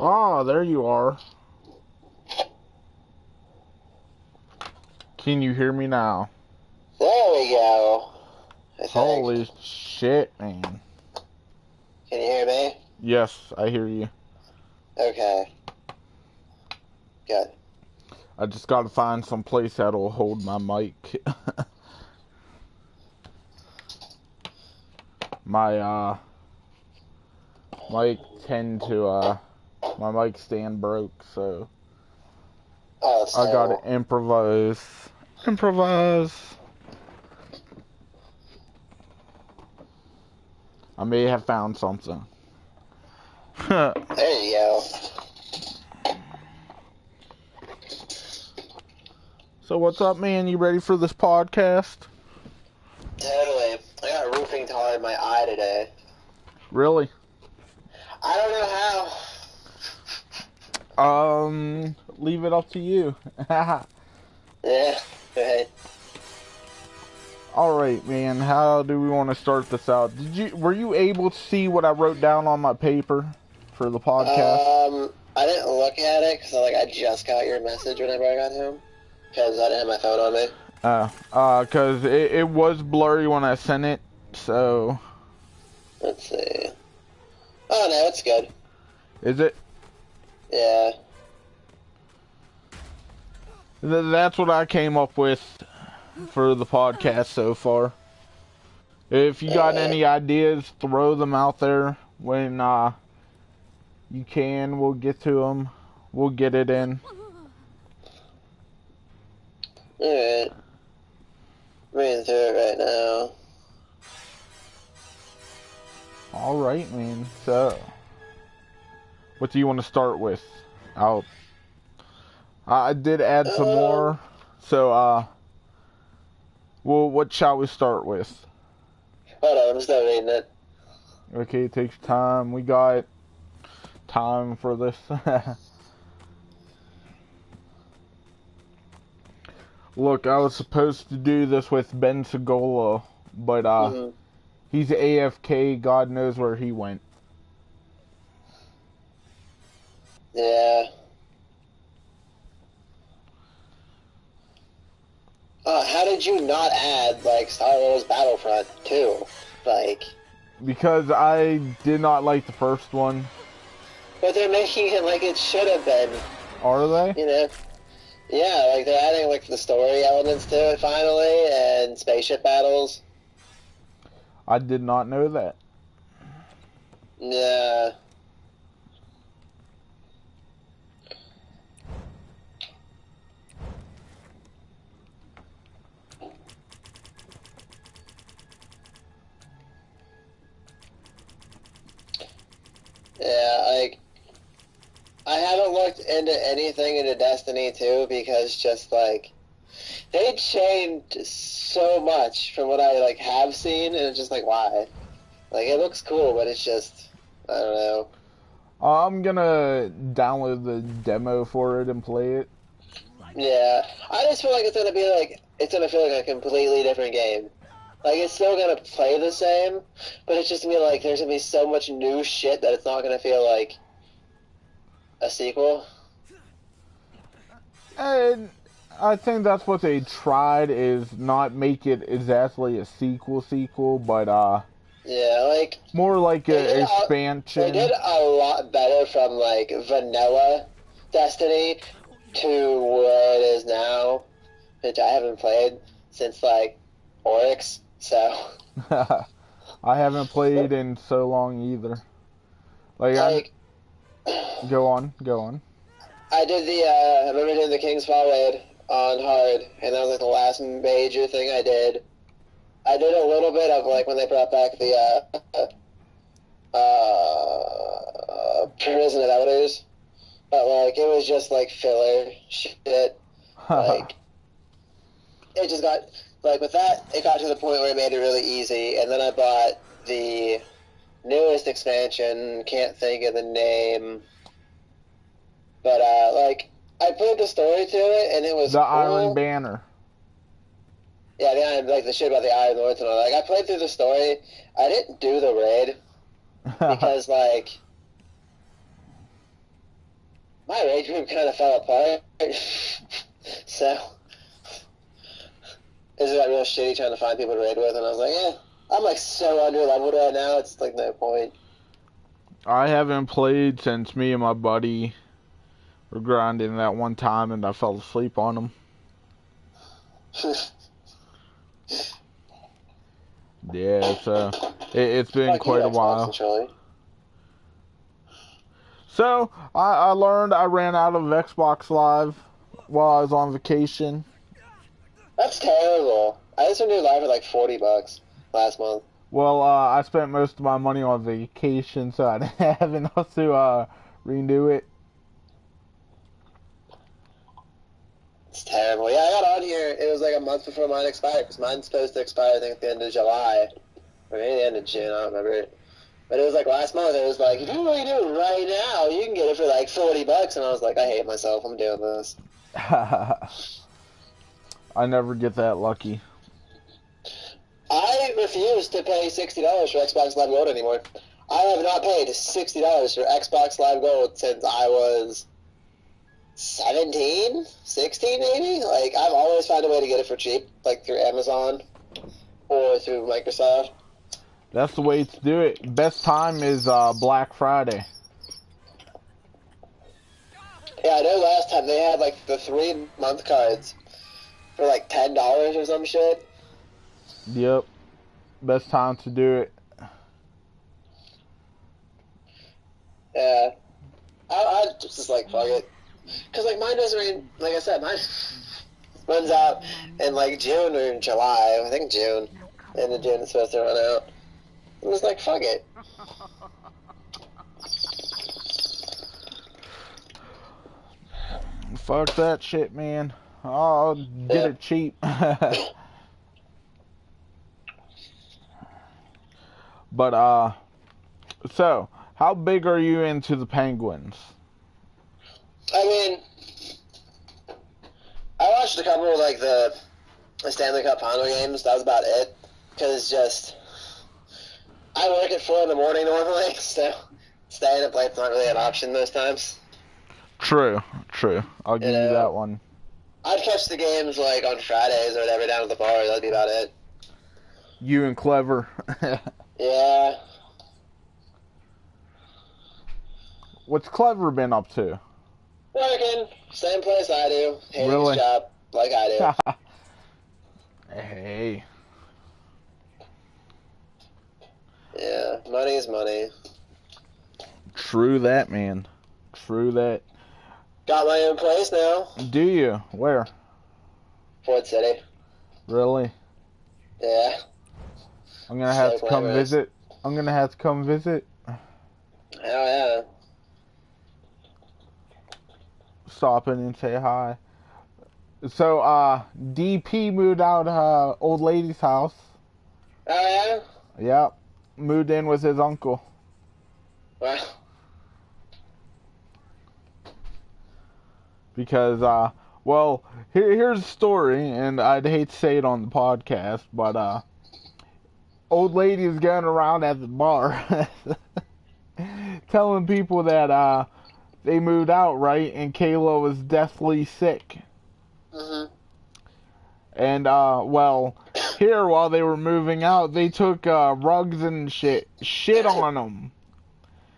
Oh, there you are. Can you hear me now? There we go. Holy shit, man. Can you hear me? Yes, I hear you. Okay. Good. I just gotta find some place that'll hold my mic. My mic my mic stand broke, so I gotta improvise. I may have found something. There you go. So what's up, man? You ready for this podcast? Totally. I got roofing tar in my eye today. Really? I don't know how. Leave it up to you. Yeah, right. Alright, man, how do we want to start this out? Were you able to see what I wrote down on my paper for the podcast? I didn't look at it because I just got your message whenever I got home. Because I didn't have my phone on me. Because it was blurry when I sent it, so... Let's see. Oh, no, it's good. Is it? Yeah. That's what I came up with for the podcast so far. If you got any ideas, throw them out there when you can. We'll get to them. We'll get it in. Alright. Reading through it right now. Alright, man. So, what do you want to start with? I did add some more. So, well, what shall we start with? Hold on, I'm still reading it. Okay, it takes time. We got time for this. Look, I was supposed to do this with Ben Segola, but he's AFK. God knows where he went. Yeah. How did you not add Star Wars Battlefront 2? Because I did not like the first one. But they're making it like it should have been. Are they? You know? Yeah, they're adding the story elements to it finally, and spaceship battles. I did not know that. Yeah. Yeah, I haven't looked into anything into Destiny 2 because they changed so much from what I have seen, and it's just why? It looks cool, but it's just, I don't know. I'm gonna download the demo for it and play it. Yeah, I just feel like it's gonna be it's gonna feel like a completely different game. It's still gonna play the same, but it's just gonna be there's gonna be so much new shit that it's not gonna feel like a sequel. And I think that's what they tried, is not make it exactly a sequel, but yeah, more like an expansion. They did a lot better from vanilla Destiny to where it is now, which I haven't played since Oryx, so. I haven't played in so long either. Go on. I did I remember doing the King's Fall raid on hard, and that was the last major thing I did. I did a little bit of when they brought back the Prison of Elders, but it was just filler shit. It just got with that, it got to the point where it made it really easy, and then I bought the newest expansion, can't think of the name, but I put the story to it, and it was the cool. Iron Banner. Yeah, the Iron, the shit about the Iron Lords and all. I played through the story. I didn't do the raid because raid group kind of fell apart. So, it got real shitty trying to find people to raid with, and I was like, yeah, I'm like so under leveled right now, it's like no point. I haven't played since me and my buddy were grinding that one time and I fell asleep on him. Yeah, so it's been quite a while. So I learned I ran out of Xbox Live while I was on vacation. That's terrible. I just renewed Live for like $40 last month. Well, I spent most of my money on vacation, so I didn't have enough to renew it. It's terrible. Yeah, I got on here. It was like a month before mine expired, because mine's supposed to expire, I think, at the end of July. Or maybe the end of June, I don't remember. But it was like last month, it was like, if you really do it right now, you can get it for like $40. And I was like, I hate myself, I'm doing this. I never get that lucky. I refuse to pay $60 for Xbox Live Gold anymore. I have not paid $60 for Xbox Live Gold since I was 17, 16 maybe? Like, I've always found a way to get it for cheap, like through Amazon or through Microsoft. That's the way to do it. Best time is Black Friday. Yeah, I know last time they had like the 3-month cards for like $10 or some shit. Yep. Best time to do it. Yeah. I just like, fuck it. Because like mine doesn't rain, like I said, mine runs out in like June or in July. I think June. End of June it's supposed to run out. I was like, fuck it. Fuck that shit, man. I'll get it cheap. But, so, how big are you into the Penguins? I mean, I watched a couple of, like, the Stanley Cup final games. That was about it. Because just, I work at 4 in the morning normally, so staying up late's not really an option most times. True. I'll give you that one. I'd catch the games, like, on Fridays or whatever down at the bar. That'd be about it. You and Clever. Yeah. What's Clever been up to? Working. Same place I do. Hating Really? his job, like I do. Hey. Yeah, money is money. True that, man. True that. Got my own place now. Do you? Where? Ford City. Really? Yeah. I'm gonna have to come visit. Hell yeah. Stop in and say hi. So, DP moved out old lady's house. Oh yeah? Yep. Moved in with his uncle. Wow. Because, well, here's the story, and I'd hate to say it on the podcast, but, old lady is going around at the bar telling people that, they moved out, right, and Kayla was deathly sick. Mm-hmm. And, well, here, while they were moving out, they took, rugs and shit on them.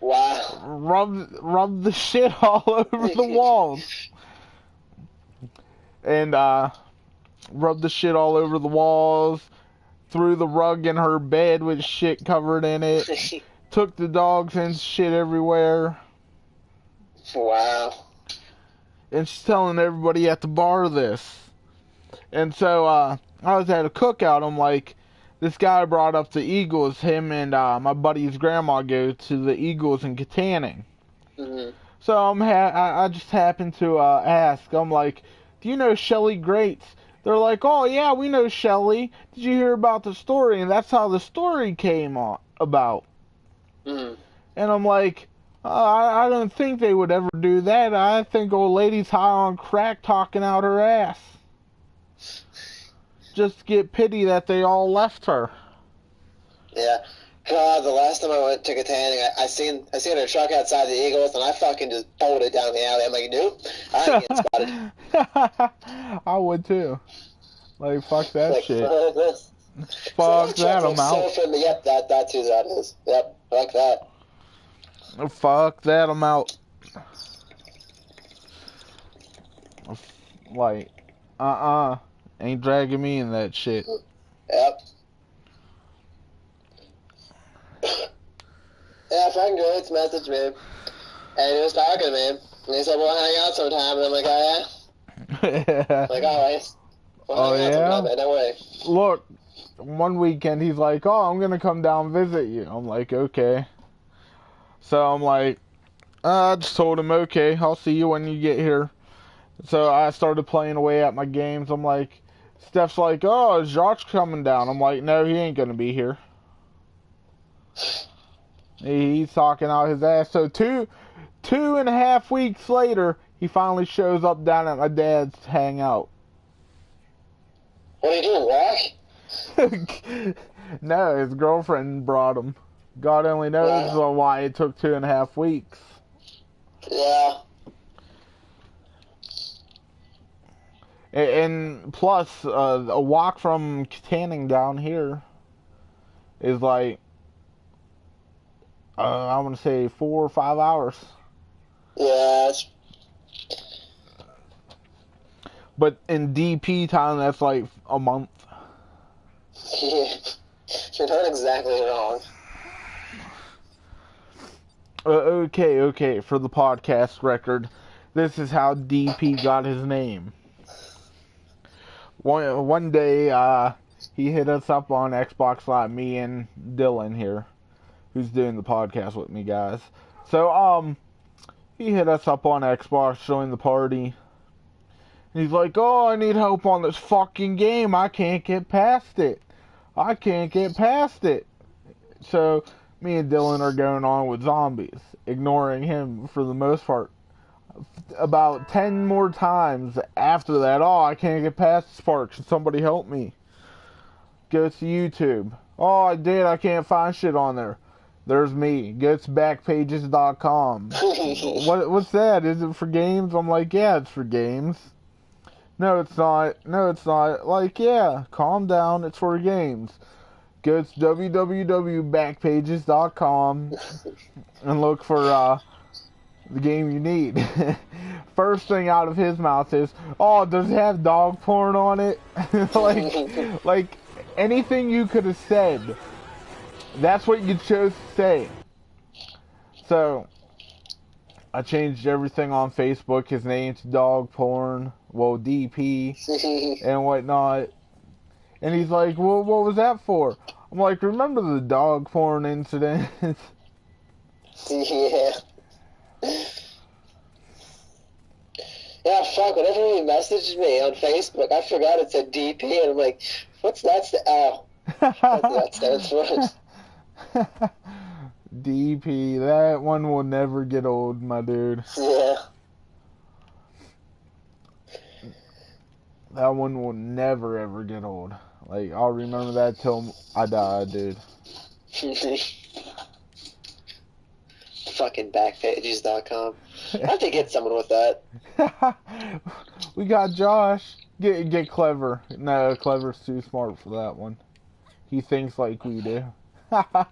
Wow. Rubbed the shit all over the walls. And, rubbed the shit all over the walls, threw the rug in her bed with shit covered in it, took the dogs and shit everywhere. Wow. And she's telling everybody at the bar this. And so, I was at a cookout. I'm like, this guy brought up the Eagles. Him and my buddy's grandma go to the Eagles in Katanning. Mm-hmm. So I just happened to ask. I'm like, do you know Shelly Grates? They're like, oh yeah, we know Shelly. Did you hear about the story? And that's how the story came about. Mm-hmm. And I'm like, I don't think they would ever do that. I think old lady's high on crack talking out her ass. Just get pity that they all left her. Yeah. God, the last time I went to tanning, I seen a truck outside the Eagles, and I fucking just bolted down the alley. I'm like, nope, I ain't getting spotted. I would too. Like, fuck that Like, shit. fuck this. So Fuck that truck that looks so amount. friendly. Yep, that's who that is. Yep, fuck that. Fuck that amount. Like, ain't dragging me in that shit. Yep. Yeah, fucking Grace messaged me. And he was talking to me. And he said, we'll hang out sometime. And I'm like, oh yeah? Like, alright. We'll Oh hang out sometime, yeah? man. Don't worry. Look, one weekend he's like, oh, I'm gonna come down and visit you. I'm like, okay. So I'm like, I just told him, okay, I'll see you when you get here. So I started playing away at my games. I'm like, Steph's like, oh, is Josh coming down? I'm like, no, he ain't gonna be here. He's talking out his ass. So two and a half weeks later, he finally shows up down at my dad's hangout. What are you doing, walk? No, his girlfriend brought him. God only knows why it took 2.5 weeks. Yeah. And plus, a walk from Tanning down here is like, I want to say 4 or 5 hours. Yeah. But in DP time, that's like a month. Yeah. You're not exactly wrong. Okay, for the podcast record, this is how DP got his name. One day, he hit us up on Xbox Live, me and Dylan here, who's doing the podcast with me, guys. So, he hit us up on Xbox, joined the party. And he's like, oh, I need help on this fucking game. I can't get past it. So, me and Dylan are going on with zombies, ignoring him for the most part. About 10 more times after that, oh, I can't get past this part. Can somebody help me? Go to YouTube. Oh, I did. I can't find shit on there. There's me. Go to backpages.com. What's that? Is it for games? I'm like, yeah, it's for games. No, it's not. Like, yeah, calm down. It's for games. Go to www.backpages.com and look for the game you need. First thing out of his mouth is, oh, does it have dog porn on it? like anything you could have said, that's what you chose to say. So I changed everything on Facebook, his name to dog porn, well, DP and whatnot. And he's like, well, what was that for? I'm like, remember the dog porn incident? Yeah. Yeah, fuck, whenever he messaged me on Facebook, I forgot it said DP, and I'm like, what's that? What that stands for? DP, that one will never get old, my dude. Yeah. That one will never, ever get old. Like, I'll remember that till I die, dude. Fucking backpages.com. I have to get someone with that. We got Josh. Get Clever. No, Clever's too smart for that one. He thinks like we do. Yeah,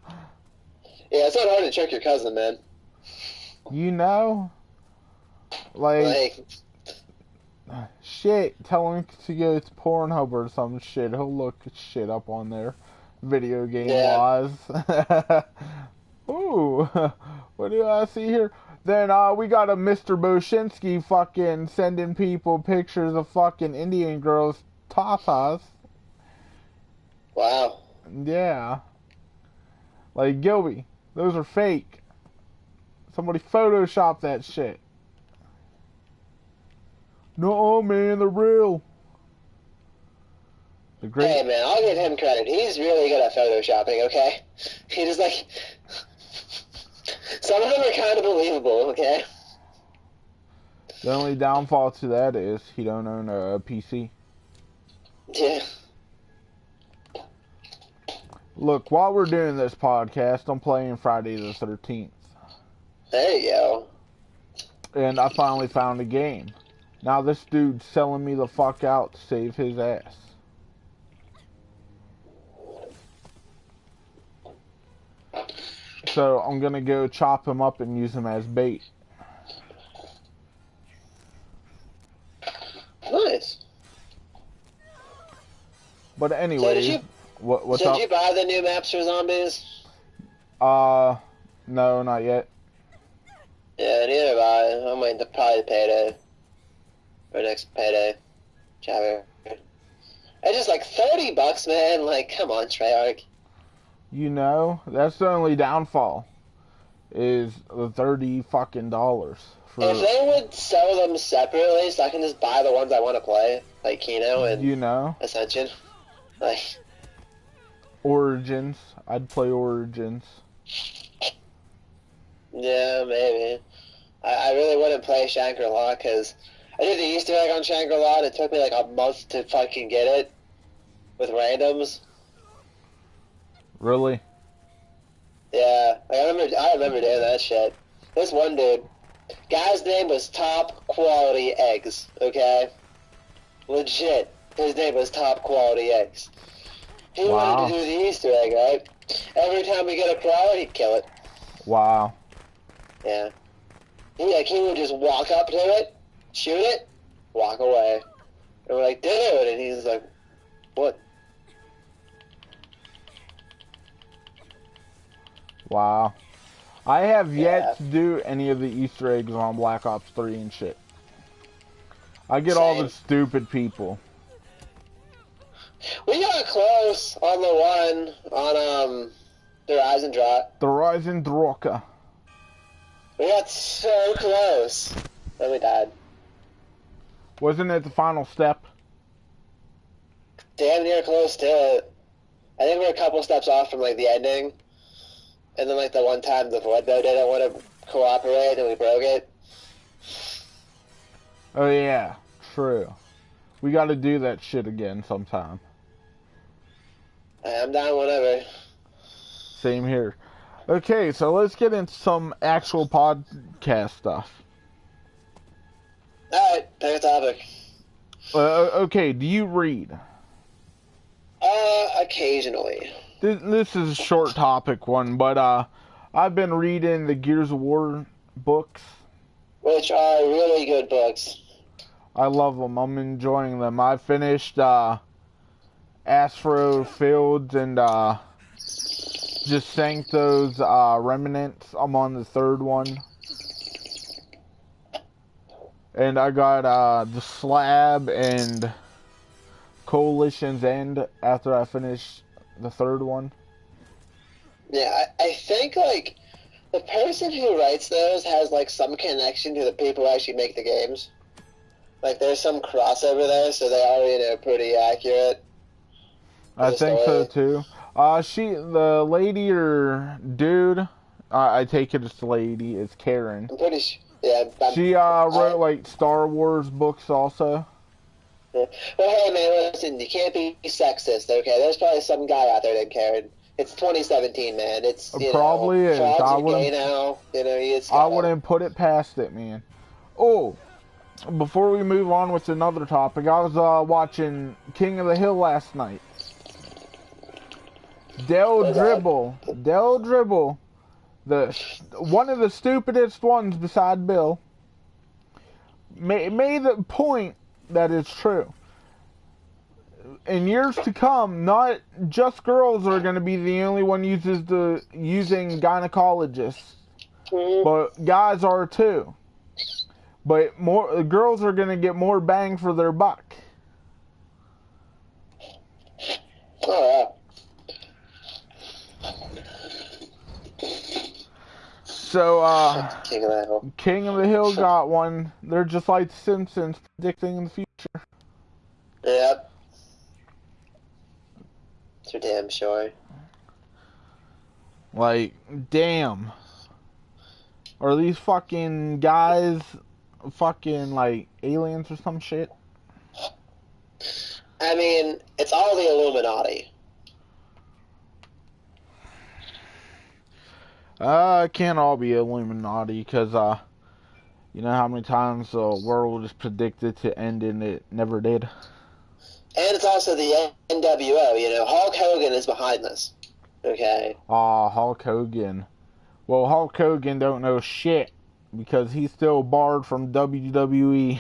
it's not hard to trick your cousin, man. You know? Like, shit, tell him to go to Pornhub or some shit. He'll look shit up on there. Video game wise. Ooh, what do I see here? Then we got a Mr. Boshinsky fucking sending people pictures of fucking Indian girls' tatas. Wow. Yeah. Like, Gilby, those are fake. Somebody photoshopped that shit. No, man, they're real. Hey, man, I'll give him credit. He's really good at photoshopping, okay? He just, like... Some of them are kind of believable, okay? The only downfall to that is he don't own a PC. Yeah. Look, while we're doing this podcast, I'm playing Friday the 13th. There you go. And I finally found a game. Now this dude's selling me the fuck out to save his ass. So I'm gonna go chop him up and use him as bait. Nice. But anyway, So what's up? Did you buy the new maps for zombies? No, not yet. Yeah, neither have I. I'm waiting to probably payday. Or next payday. Whichever. It's just like $30, man. Like, come on, Treyarch. You know, that's the only downfall. Is the $30 fucking dollars. If they would sell them separately, so I can just buy the ones I want to play, like Kino and Ascension. Like Origins. I'd play Origins. Yeah, maybe. I really wouldn't play Shangri-La because I did the Easter egg on Shangri-La and it took me like a month to fucking get it with randoms. Really? Yeah, like, I remember doing that shit. This one dude, guy's name was Top Quality Eggs, okay? Legit. His name was Top Quality Eggs. He wanted to do the Easter egg, right? Every time we get a crowd, he'd kill it. Wow. Yeah. He would just walk up to it, shoot it, walk away. And we're like, dude, and he's like, what? Wow. I have yet to do any of the Easter eggs on Black Ops 3 and shit. I get all the stupid people. We got close on the one on the Rise and Drop. The Rise and Droka. We got so close. Then we died. Wasn't it the final step? Damn near close to it. I think we're a couple steps off from like the ending. And then like the one time the Void Bow didn't want to cooperate and we broke it. Oh yeah, true. We gotta do that shit again sometime. I'm down whenever. Same here. Okay, so let's get into some actual podcast stuff. Alright, pick a topic. Okay, do you read? Occasionally. This is a short topic one, but I've been reading the Gears of War books. Which are really good books. I love them. I'm enjoying them. I finished Astro Fields and just sank those remnants. I'm on the third one. And I got the Slab and Coalition's End after I finished the third one. Yeah, I think, like, the person who writes those has, like, some connection to the people who actually make the games. Like, there's some crossover there, so they are, you know, pretty accurate. I think so, too. The lady or dude, I take it it's lady, it's Karen. I'm pretty sure, yeah. She wrote, like, Star Wars books also. Yeah. Well, hey, man, listen, you can't be sexist, okay? There's probably some guy out there named Karen. It's 2017, man. It's, you probably know, is. I wouldn't, gay now. You know, I wouldn't put it past it, man. Oh, before we move on with another topic, I was watching King of the Hill last night. Del Dribble, one of the stupidest ones beside Bill, made the point that it's true. In years to come, not just girls are going to be the only one using gynecologists, but guys are too. But girls are going to get more bang for their buck. Oh, yeah. So, King of the Hill got one. They're just like the Simpsons, predicting the future. Yep. For damn sure. Like, damn. Are these fucking guys fucking, like, aliens or some shit? I mean, it's all the Illuminati. It can't all be Illuminati, because, you know how many times the world is predicted to end and it never did? And it's also the NWO, you know. Hulk Hogan is behind this. Okay? Hulk Hogan. Well, Hulk Hogan don't know shit, because he's still barred from WWE.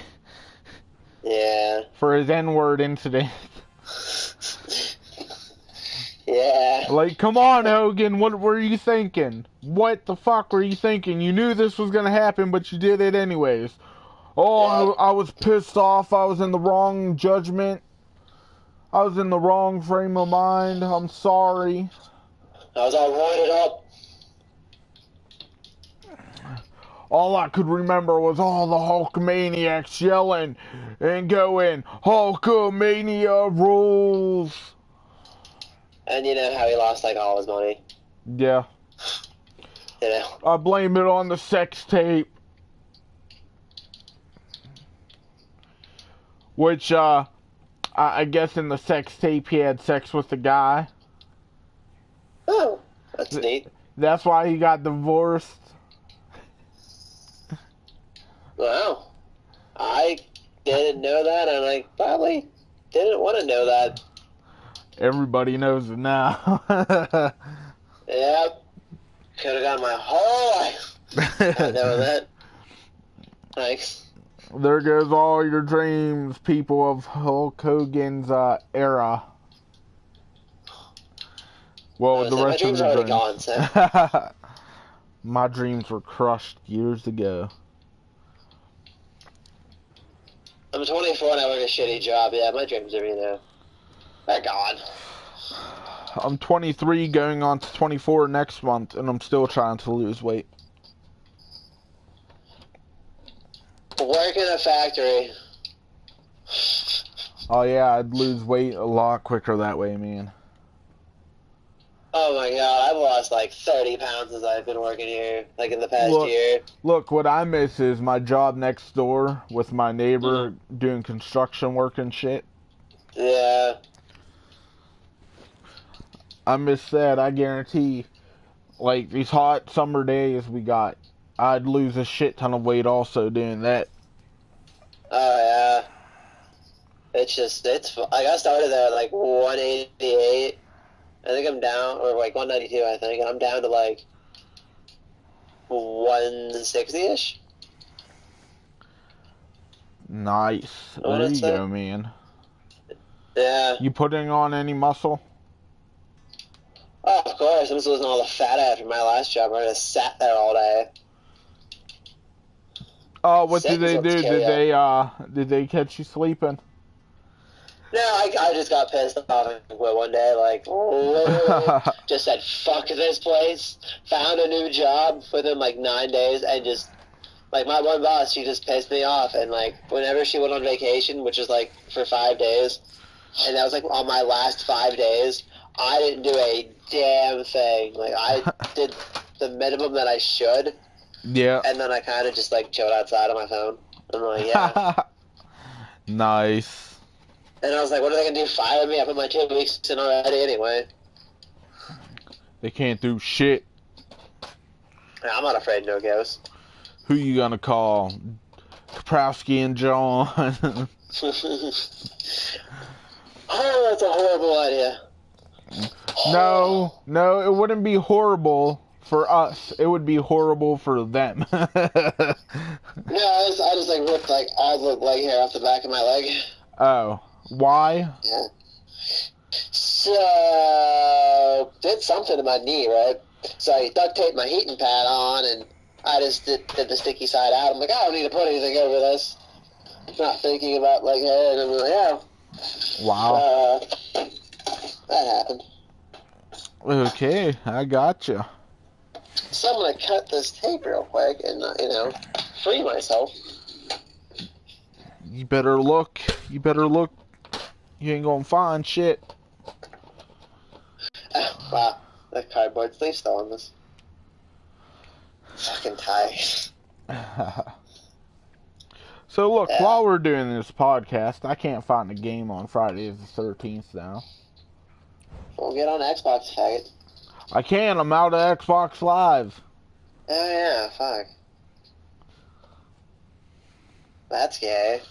Yeah. For his N-word incident. Yeah. Like, come on, Hogan, what were you thinking? What the fuck were you thinking? You knew this was gonna happen, but you did it anyways. Oh, Yep. I was pissed off. I was in the wrong judgment. I was in the wrong frame of mind. I'm sorry. I was all roided up. All I could remember was all the Hulkamaniacs yelling and going, Hulkamania rules. And you know how he lost, like, all his money. Yeah. You know. I blame it on the sex tape. Which, I guess in the sex tape he had sex with the guy. Oh, that's neat. That's why he got divorced. Wow. I didn't know that, and I probably didn't want to know that. Everybody knows it now. Yep. Could have gone my whole life not knowing that. Thanks. There goes all your dreams, people of Hulk Hogan's era. Well, the rest my of dreams your are already dreams. gone, so. My dreams were crushed years ago. I'm 24 and I work a shitty job. Yeah, my dreams are, you know, they're gone. I'm 23 going on to 24 next month, and I'm still trying to lose weight. Work in a factory. Oh yeah, I'd lose weight a lot quicker that way, man. Oh my god, I've lost like 30 pounds since I've been working here, like in the past year. Look, what I miss is my job next door with my neighbor doing construction work and shit. Yeah. I miss that. I guarantee, like, these hot summer days we got, I'd lose a shit ton of weight also doing that. Oh yeah. It's just, like, I started there at like 188. I think I'm down, or like 192, I think, and I'm down to like 160-ish. Nice. There you go, man. Yeah. You putting on any muscle? Oh, of course. I'm just losing all the fat after my last job. I just sat there all day. Oh, what did they do? Did they catch you sleeping? No, I just got pissed off and quit one day, like, literally just said, fuck this place, found a new job within, like, 9 days, and just, like, my one boss, she just pissed me off, and, like, whenever she went on vacation, which was, like, for 5 days, and that was, like, on my last 5 days, I didn't do a damn thing. Like, I did the minimum that I should, yeah, and then I kind of just, like, chilled outside on my phone. I'm like, yeah. Nice. And I was like, what are they going to do, fire me? I put my 2 weeks in already anyway. They can't do shit. I'm not afraid no ghosts. Who you gonna call? Kaprowski and John. Oh, that's a horrible idea. No, it wouldn't be horrible for us. It would be horrible for them. No, I just like ripped like all the leg hair off the back of my leg. Oh, why? Yeah. So did something to my knee, right? So I duct taped my heating pad on, and I just did the sticky side out. I'm like, I don't need to put anything over this. Not thinking about leg hair, and I'm like, yeah. Wow. That happened. Okay, I gotcha. So I'm gonna cut this tape real quick and free myself. You better look. You ain't gonna find shit. Oh, wow, that cardboard sleeve's still on this. Fucking tie. So look, while we're doing this podcast, I can't find a game on Friday the 13th now. We'll get on Xbox, faggot. I can. I'm out of Xbox Live. Oh yeah, fuck. That's gay.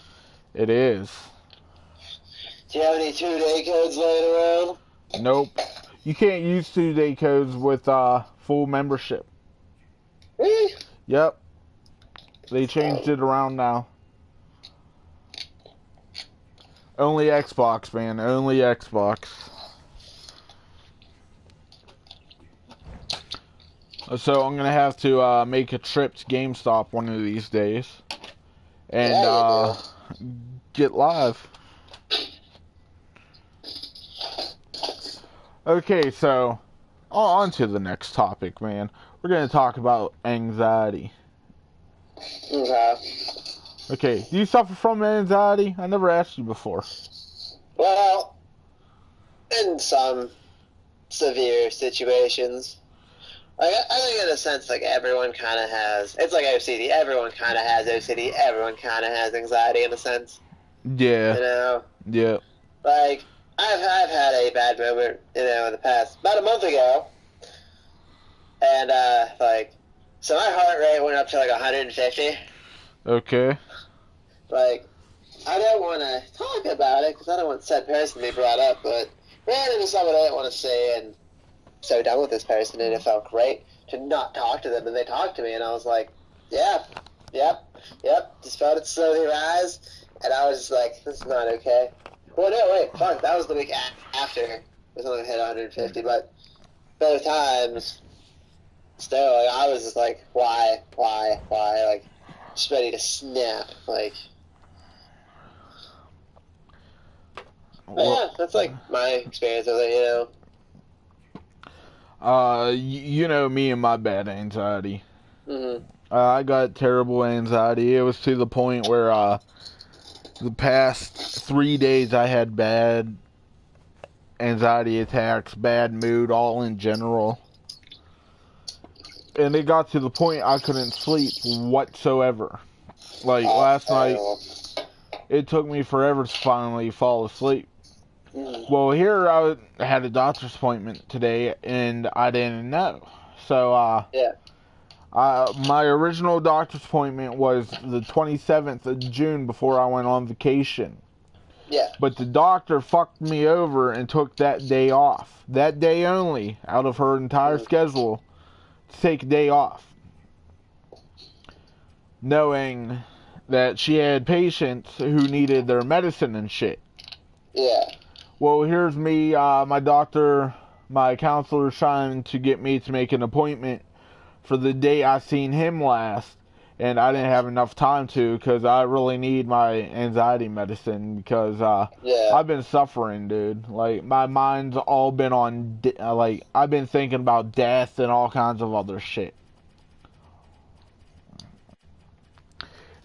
It is. Do you have any 2-day codes laying around? Nope. You can't use 2-day codes with full membership. Really? Yep. They changed it around now. Only Xbox, man. Only Xbox. So I'm gonna have to make a trip to GameStop one of these days, and Yeah, get live. Okay, so on to the next topic, man. We're gonna talk about anxiety. Okay. Okay, do you suffer from anxiety? I never asked you before. Well, in some severe situations. Like, I think in a sense, like, everyone kind of has, it's like OCD, everyone kind of has OCD, everyone kind of has anxiety in a sense, Yeah. you know? Yeah. Like, I've had a bad moment, you know, in the past, about a month ago, and, like, so my heart rate went up to, like, 150. Okay. Like, I don't want to talk about it, because I don't want said person to be brought up, but ran into someone I didn't want to see, and so done with this person, and it felt great to not talk to them, and they talked to me, and I was like, yep, just felt it slowly rise, and I was just like, this is not okay. Well, no, wait, fuck, that was the week after. It was only hit 150, but both times, still, like, I was just like, why, like, just ready to snap, like. But yeah, that's like my experience with it, you know. You know me and my bad anxiety. Mm-hmm. I got terrible anxiety. It was to the point where the past 3 days I had bad anxiety attacks, bad mood, all in general. And it got to the point I couldn't sleep whatsoever. Like last night, it took me forever to finally fall asleep. Well, here I had a doctor's appointment today, and I didn't know. So, my original doctor's appointment was the 27th of June before I went on vacation. Yeah. But the doctor fucked me over and took that day off. That day only, out of her entire schedule, to take a day off. Knowing that she had patients who needed their medicine and shit. Yeah. Well, here's me, my doctor, my counselor trying to get me to make an appointment for the day I seen him last, and I didn't have enough time to, because I really need my anxiety medicine, because I've been suffering, dude. Like, my mind's all been on, like, I've been thinking about death and all kinds of other shit.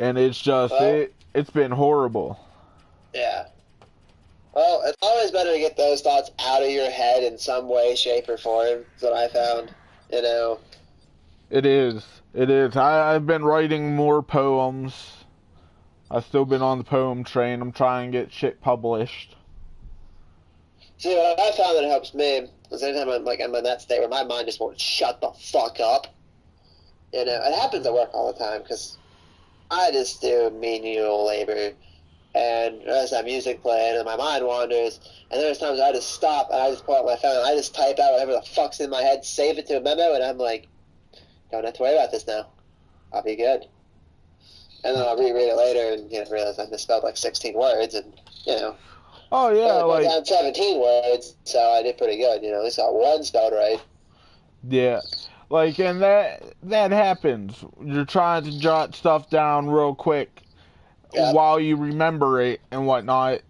And it's just, it's been horrible. Yeah. Well, it's always better to get those thoughts out of your head in some way, shape, or form, is what I found, you know. It is. It is. I've been writing more poems. I've still been on the poem train. I'm trying to get shit published. See, what I found that helps me is anytime I'm in that state where my mind just won't shut the fuck up. You know, it happens at work all the time, because I just do menial labor, and there's that music playing, and my mind wanders, and there's times I just stop, and I just pull out my phone, and I just type out whatever the fuck's in my head, save it to a memo, and I'm like, don't have to worry about this now. I'll be good. And then I'll reread it later and realize I misspelled like 16 words, and, Oh, yeah, I only put down 17 words, so I did pretty good, at least I got one spelled right. Yeah. Like, and that happens. You're trying to jot stuff down real quick while you remember it and whatnot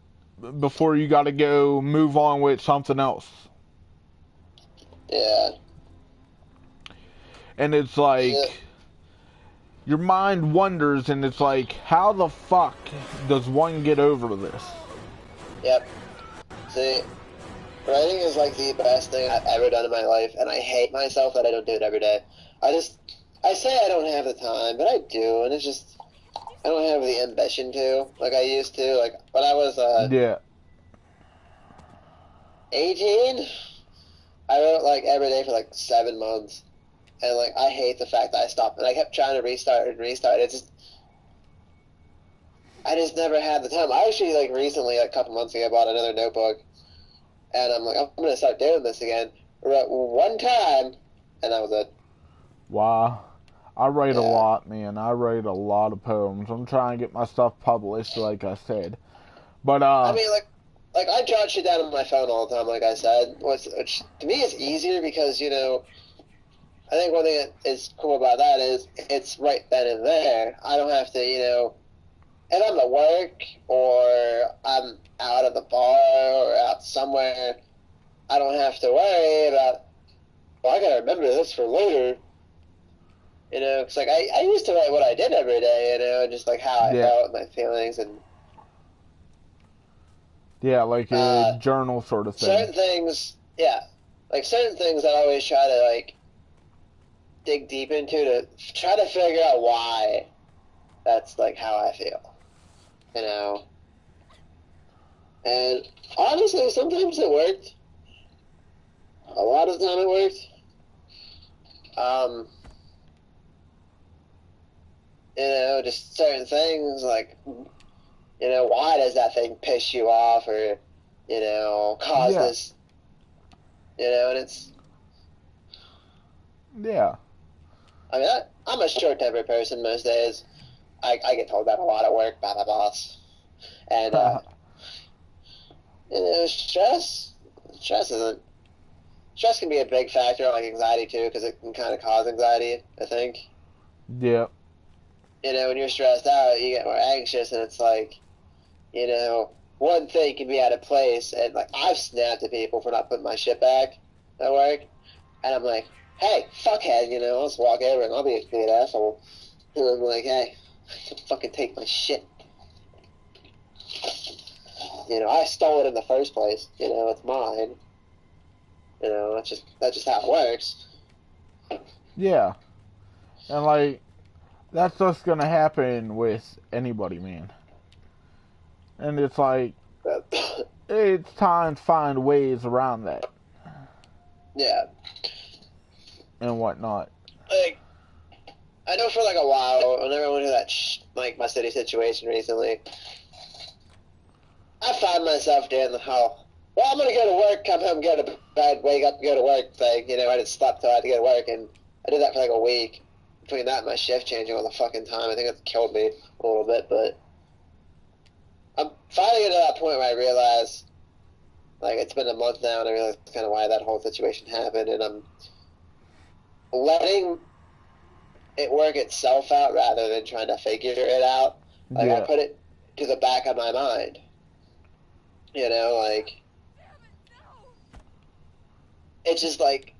before you gotta go move on with something else. Yeah. And it's like, your mind wonders, and it's like, how the fuck does one get over this? Yep. See, writing is like the best thing I've ever done in my life, and I hate myself that I don't do it every day. I say I don't have the time, but I do, and it's just, I don't have the ambition to, like I used to. Like, when I was, 18, I wrote like every day for like 7 months, and like I hate the fact that I stopped, and I kept trying to restart and restart. I just never had the time. I actually like recently, like a couple months ago, bought another notebook, and I'm like, I'm gonna start doing this again. I wrote one time, and that was it. Wow. I write a Yeah. lot, man. I write a lot of poems. I'm trying to get my stuff published, like I said. But, I mean, like I jot shit down on my phone all the time, like I said, which to me is easier because I think one thing that is cool about that is it's right then and there. I don't have to, if I'm at work or I'm out at the bar or out somewhere, I don't have to worry about, well, I gotta remember this for later. Because like I used to write what I did every day, just like how I yeah. felt, my feelings, and Yeah, like a journal sort of thing. certain things, yeah, like certain things I always try to like dig deep into to try to figure out why that's like how I feel. And honestly, sometimes it worked. A lot of the time it worked. Just certain things like, why does that thing piss you off or, cause Yeah. this, and it's, Yeah. I mean, I'm a short-tempered person most days. I get told that a lot at work by my boss. And, stress can be a big factor, like anxiety too, because it can kind of cause anxiety, I think. Yeah. When you're stressed out, you get more anxious, and it's like, one thing can be out of place, and like I've snapped at people for not putting my shit back at work, and I'm like, hey, fuckhead, I'll just walk over and I'll be a complete asshole. And I'm like, hey, fucking take my shit. I stole it in the first place. It's mine. That's just how it works. Yeah. And, like, that's just gonna happen with anybody, man. And it's like, it's time to find ways around that. Yeah. And whatnot. Like, I know for like a while, whenever I went through that, like, my city situation recently, I found myself doing the whole, well, I'm going to go to work, come home, go to bed, wake up, go to work thing. I just slept till I had to go to work, and I did that for like a week. Between that and my shift changing all the fucking time, I think it's killed me a little bit, but I'm finally getting to that point where I realize, like, it's been a month now, and I realize kind of why that whole situation happened, and I'm letting it work itself out rather than trying to figure it out. Like, I put it to the back of my mind. Like, it's just like,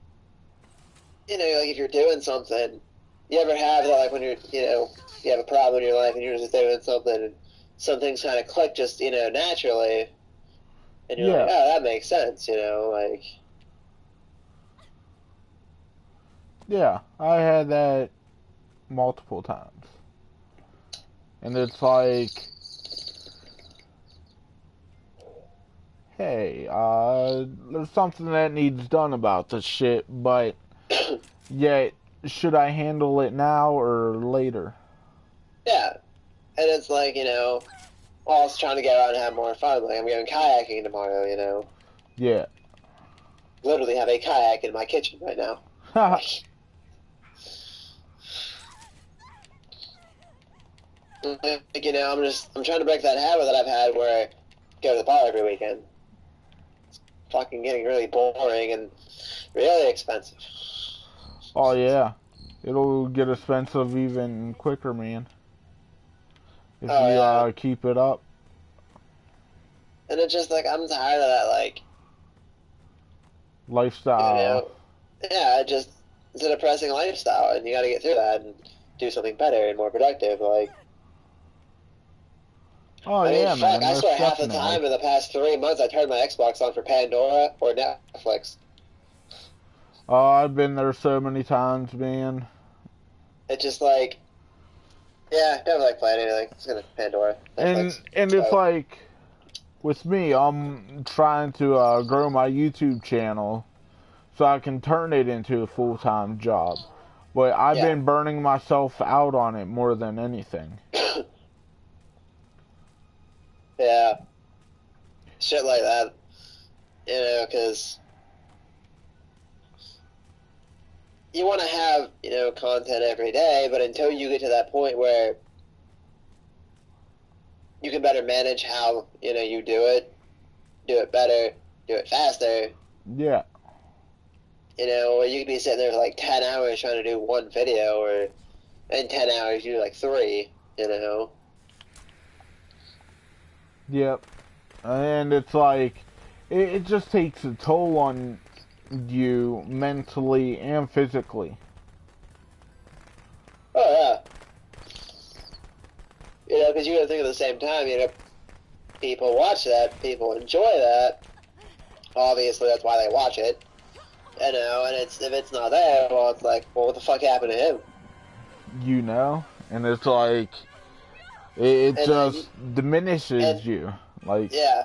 like if you're doing something, you ever have that, like when you're, you have a problem in your life and you're just doing something and some things kind of click just, naturally, and you're like, oh, that makes sense, like. Yeah, I had that multiple times. And it's like, hey, there's something that needs done about this shit, but yet, should I handle it now or later? Yeah, and it's like, well, I was trying to get out and have more fun. Like, I'm going kayaking tomorrow, Yeah. Literally have a kayak in my kitchen right now. Like, I'm trying to break that habit that I've had where I go to the bar every weekend. It's fucking getting really boring and really expensive. Oh, yeah. It'll get expensive even quicker, man. If you keep it up. And it's just like, I'm tired of that, like, lifestyle. Yeah, it's a depressing lifestyle, and you gotta get through that and do something better and more productive, like. Oh, yeah, fuck, man. I swear half Definitely. the time in the past 3 months I turned my Xbox on for Pandora or Netflix. Oh, I've been there so many times, man. It's just like, yeah, never like playing anything. It's gonna Pandora, Netflix. And it's like, with me, I'm trying to grow my YouTube channel. so I can turn it into a full-time job. But I've been burning myself out on it more than anything. Yeah. Shit like that. You know, because you want to have, you know, content every day, but until you get to that point where you can better manage how, you know, you do it better, do it faster. Yeah. You know, or you could be sitting there for like 10 hours trying to do one video, or in 10 hours you do like 3, you know. Yep. And it's like, it just takes a toll on you mentally and physically. Oh, yeah. You know, because you gotta think at the same time, you know, people watch that, people enjoy that. Obviously, that's why they watch it. You know, and if it's not there, well, it's like, well, what the fuck happened to him? You know? And it's like, it just diminishes you. Like, yeah.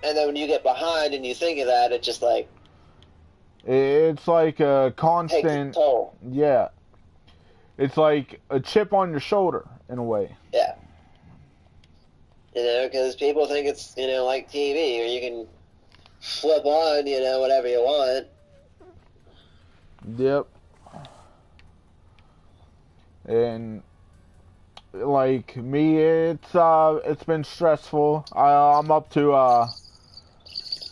And then when you get behind and you think of that, it just like, it's like a constant, takes a toll. Yeah. It's like a chip on your shoulder, in a way. Yeah. You know, because people think it's, you know, like TV, or you can flip on, you know, whatever you want. Yep. And like me, it's been stressful. I'm up to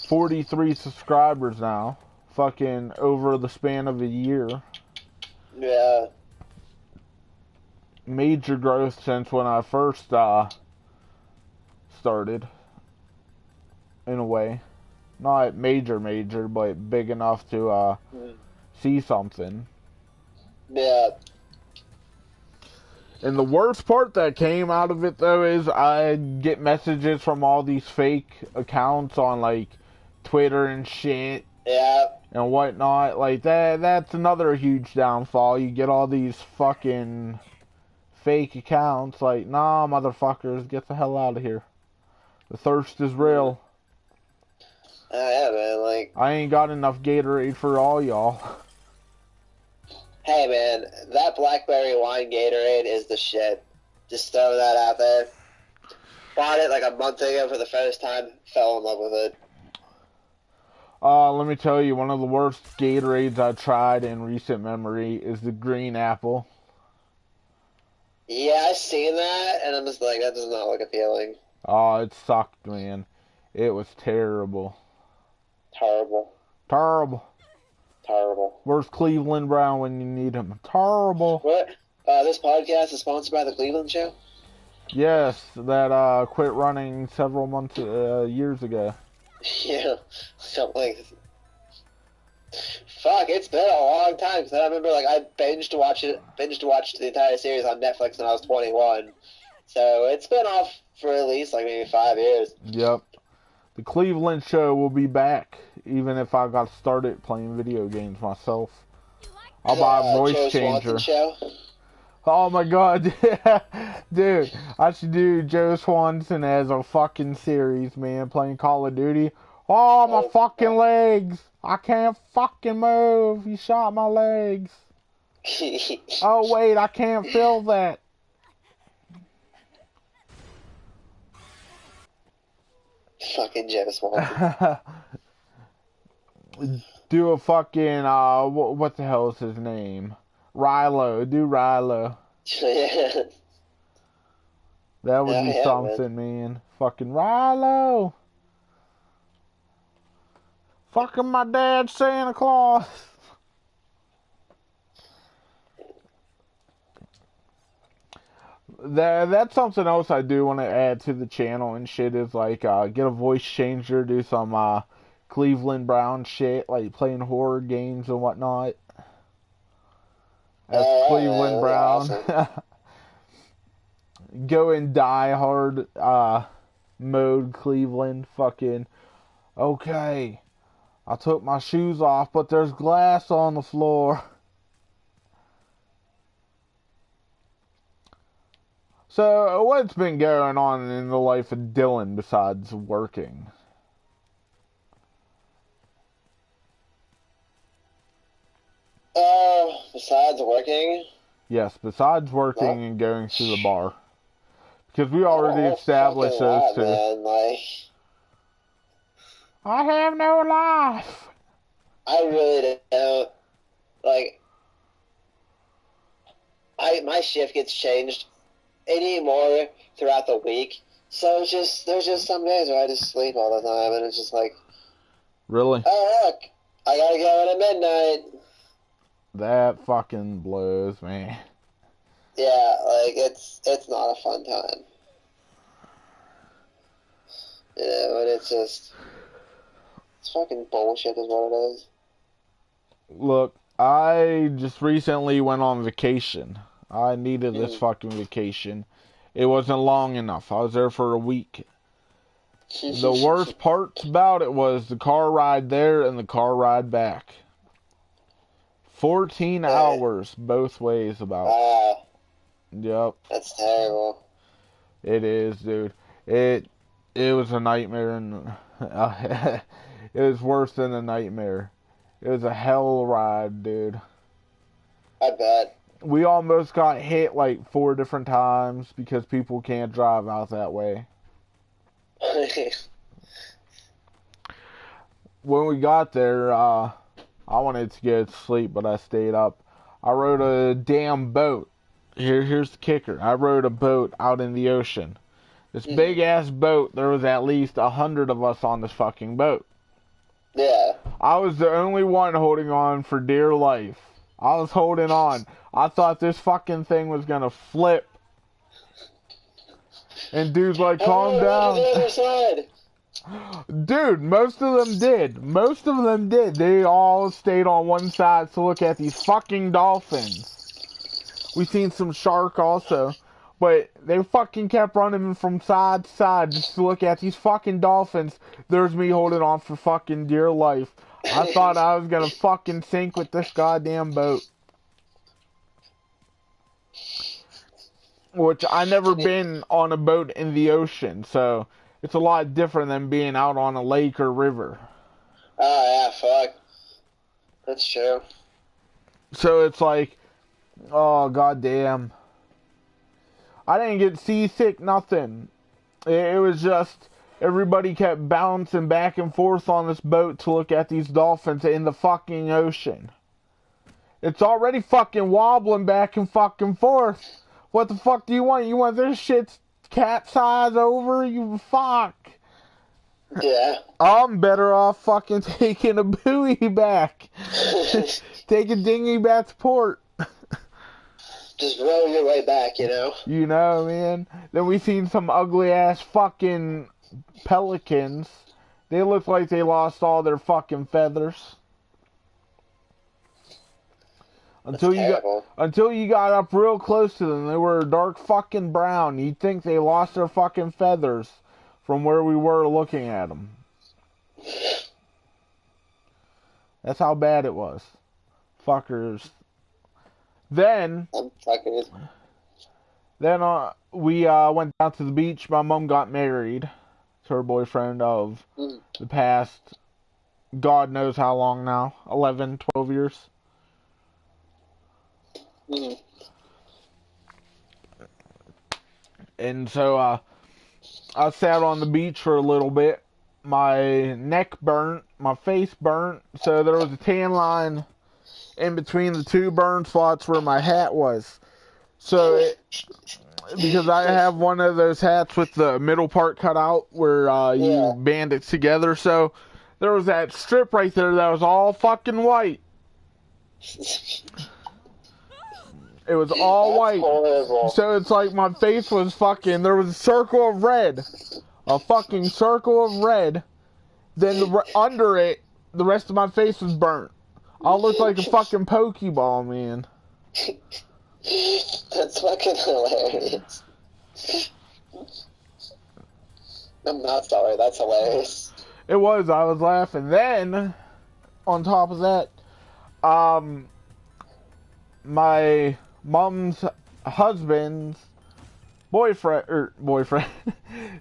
43 subscribers now. Fucking over the span of a year. Yeah. Major growth since when I first started. In a way. Not major, but big enough to see something. Yeah. And the worst part that came out of it, though, is I get messages from all these fake accounts on, like, Twitter and shit. Yeah. And whatnot. Like, that's another huge downfall. You get all these fucking fake accounts. Like, nah, motherfuckers, get the hell out of here. The thirst is real. Yeah, man, like... I ain't got enough Gatorade for all y'all. Hey, man, that blackberry wine Gatorade is the shit. Just throw that out there. Bought it like a month ago for the first time. Fell in love with it. Let me tell you, one of the worst Gatorades I tried in recent memory is the green apple. Yeah, I seen that, and I'm just like, that does not look appealing. Oh, it sucked, man. It was terrible. Terrible. Terrible. Terrible. Where's Cleveland Brown when you need him? Terrible. What? This podcast is sponsored by the Cleveland Show? Yes, that quit running several months, years ago. Yeah, something like... Fuck, it's been a long time, because I remember, like, I binged watched the entire series on Netflix when I was 21. So it's been off for at least, like, maybe 5 years. Yep. The Cleveland Show will be back, even if I got started playing video games myself. I'll buy a voice Joe changer. Show? Oh my god, dude, I should do Joe Swanson as a fucking series, man, playing Call of Duty. Oh, my fucking legs! I can't fucking move. You shot my legs. Oh wait, I can't feel that. Fucking Joe Swanson. Do a fucking, what the hell is his name? Rilo. Do Rilo. Yeah. That would be something, man. Fucking Rilo. Fucking my dad, Santa Claus. That's something else I do want to add to the channel and shit is like get a voice changer, do some Cleveland Brown shit, like playing horror games and whatnot. That's Cleveland Brown. Awesome. Go in die hard mode, Cleveland. Fucking okay. I took my shoes off, but there's glass on the floor. So, what's been going on in the life of Dylan besides working? Besides working? Yes, besides working and going to the bar. Because we already established those two. Man. Like, I have no life. I really don't. Like, my shift gets changed anymore throughout the week. So there's just some days where I just sleep all the time, and it's just like, really? Oh look, I gotta go in at midnight. That fucking blows, man. Yeah, like it's not a fun time. Yeah, but it's fucking bullshit is what it is. Look, I just recently went on vacation. I needed this fucking vacation. It wasn't long enough. I was there for a week. The worst parts about it was the car ride there and the car ride back. 14 hours both ways about. Wow. Yep. That's terrible. It is, dude. It was a nightmare, and it was worse than a nightmare. It was a hell ride, dude. I bet. We almost got hit like 4 different times because people can't drive out that way. When we got there, I wanted to go to sleep, but I stayed up. I rode a damn boat. Here's the kicker. I rode a boat out in the ocean. This big ass boat, there was at least 100 of us on this fucking boat. Yeah. I was the only one holding on for dear life. I was holding on. I thought this fucking thing was gonna flip. And dude's like, calm down. The other side. Dude, most of them did. Most of them did. They all stayed on one side to look at these fucking dolphins. We seen some shark also. But they fucking kept running from side to side just to look at these fucking dolphins. There's me holding on for fucking dear life. I thought I was gonna fucking sink with this goddamn boat. Which I never been on a boat in the ocean, so it's a lot different than being out on a lake or river. Oh yeah, fuck. That's true. So it's like, oh goddamn. I didn't get seasick, nothing. It was just everybody kept bouncing back and forth on this boat to look at these dolphins in the fucking ocean. It's already fucking wobbling back and fucking forth. What the fuck do you want? You want this shit's capsize over? You fuck. Yeah. I'm better off fucking taking a buoy back. Take a dinghy back to port. Just roll your way back, you know? You know, man. Then we seen some ugly ass fucking pelicans. They look like they lost all their fucking feathers. Until you got up real close to them, they were dark fucking brown. You'd think they lost their fucking feathers from where we were looking at them. That's how bad it was. Fuckers. Then we went down to the beach. My mom got married to her boyfriend of the past, God knows how long now, 11, 12 years. And so I sat on the beach for a little bit. My neck burnt, my face burnt, so there was a tan line in between the two burn spots where my hat was. So, because I have one of those hats with the middle part cut out where you band it together, so there was that strip right there that was all fucking white. It was all white. Horrible. So it's like my face was fucking, there was a circle of red. A fucking circle of red. Then under it, the rest of my face was burnt. I look like a fucking Pokeball, man. That's fucking hilarious. I'm not sorry, that's hilarious. It was, I was laughing. Then, on top of that, my mom's husband's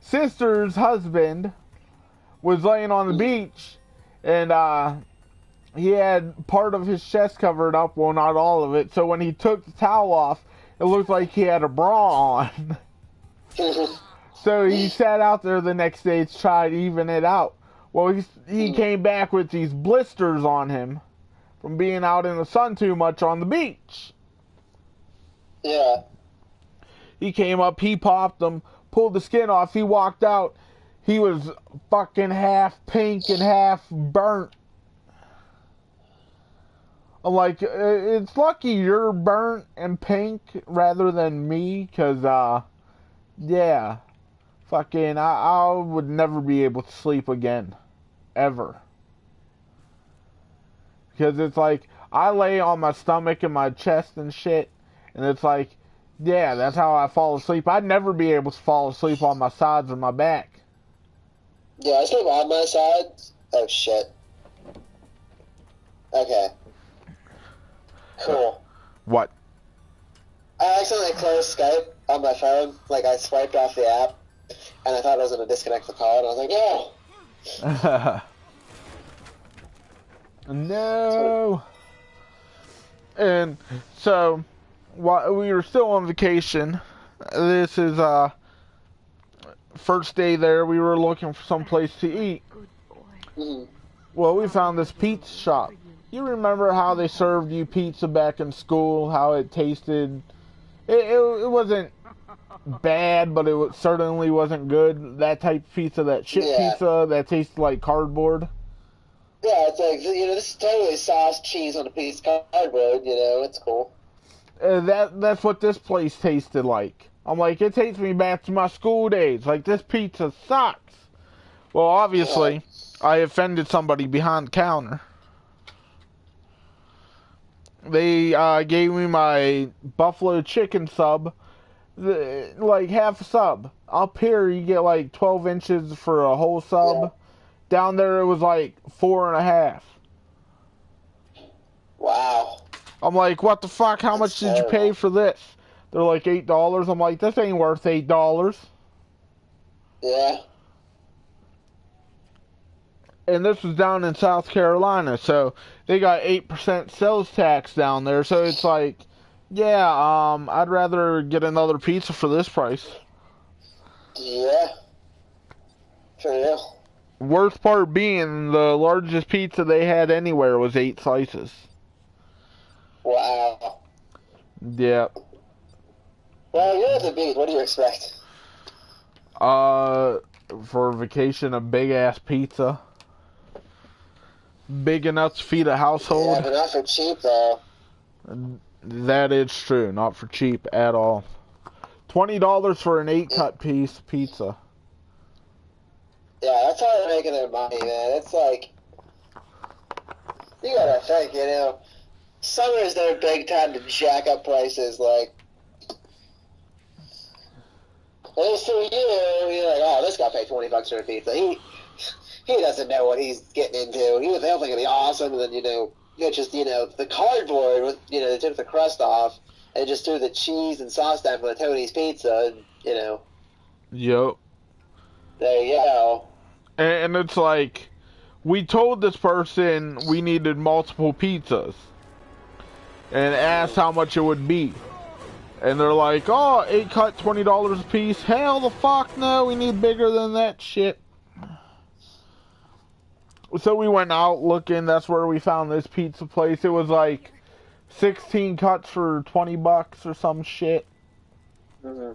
sister's husband was laying on the beach, and he had part of his chest covered up, well, not all of it. So when he took the towel off, it looked like he had a bra on. So he sat out there the next day to try to even it out. Well, he came back with these blisters on him from being out in the sun too much on the beach. Yeah. He came up, he popped them, pulled the skin off, he walked out. He was fucking half pink and half burnt. I'm like, it's lucky you're burnt and pink rather than me, because, yeah. Fucking, I would never be able to sleep again. Ever. Because it's like, I lay on my stomach and my chest and shit, and it's like, yeah, that's how I fall asleep. I'd never be able to fall asleep on my sides and my back. Yeah, I sleep on my side. Oh, shit. Okay. Cool. What? I accidentally closed Skype on my phone. Like, I swiped off the app, and I thought I was going to disconnect the call, and I was like, oh! No! And so, while we were still on vacation, this is, first day there, we were looking for some place to eat. Mm-hmm. Well, we found this pizza shop. You remember how they served you pizza back in school, how it tasted? It wasn't bad, but it certainly wasn't good. That type of pizza, that shit pizza that tasted like cardboard. Yeah, it's like, this is totally sauce, cheese on a piece of cardboard, it's cool. That's what this place tasted like. I'm like, it takes me back to my school days. Like, this pizza sucks. Well, obviously, I offended somebody behind the counter. They gave me my buffalo chicken sub, like half a sub. Up here, you get like 12 inches for a whole sub. Yeah. Down there, it was like 4.5. Wow. I'm like, what the fuck? How much did you pay for this? They're like $8. I'm like, this ain't worth $8. Yeah. And this was down in South Carolina, so they got 8% sales tax down there. So it's like, yeah, I'd rather get another pizza for this price. Yeah. For real. Worst part being, the largest pizza they had anywhere was 8 slices. Wow. Yeah. Well, you're at the beach. What do you expect? For vacation, a big ass pizza. Big enough to feed a household. Yeah, but not for cheap, though. That is true. Not for cheap at all. $20 for an 8-cut piece pizza. Yeah, that's how they're making their money, man. It's like, you gotta think, summer's their big time to jack up prices, like, and so you're like, oh, this guy paid $20 for a pizza. He doesn't know what he's getting into. They'll think it'll be awesome, and then, it's just, the cardboard with, they took the crust off and just threw the cheese and sauce down for the Tony's pizza, and, Yep. There you go. And it's like, we told this person we needed multiple pizzas and asked how much it would be. And they're like, oh, 8-cut, $20 a piece. Hell the fuck no, we need bigger than that shit. So we went out looking. That's where we found this pizza place. It was like 16 cuts for $20 or some shit. Mm-hmm.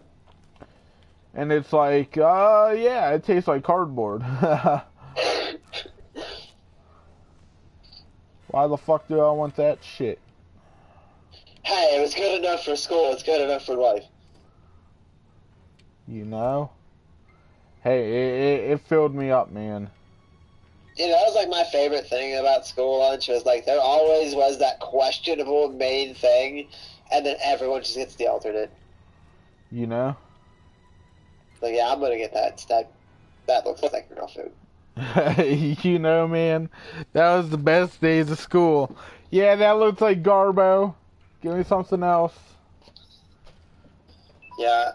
And it's like, yeah, it tastes like cardboard. Why the fuck do I want that shit? Hey, it was good enough for school. It's good enough for life. Hey, it filled me up, man. That was like my favorite thing about school lunch was like there always was that questionable main thing, and then everyone just gets the alternate. Like, yeah, I'm gonna get that. That looks like real food. Man, that was the best days of school. Yeah, that looks like Garbo. Give me something else. Yeah,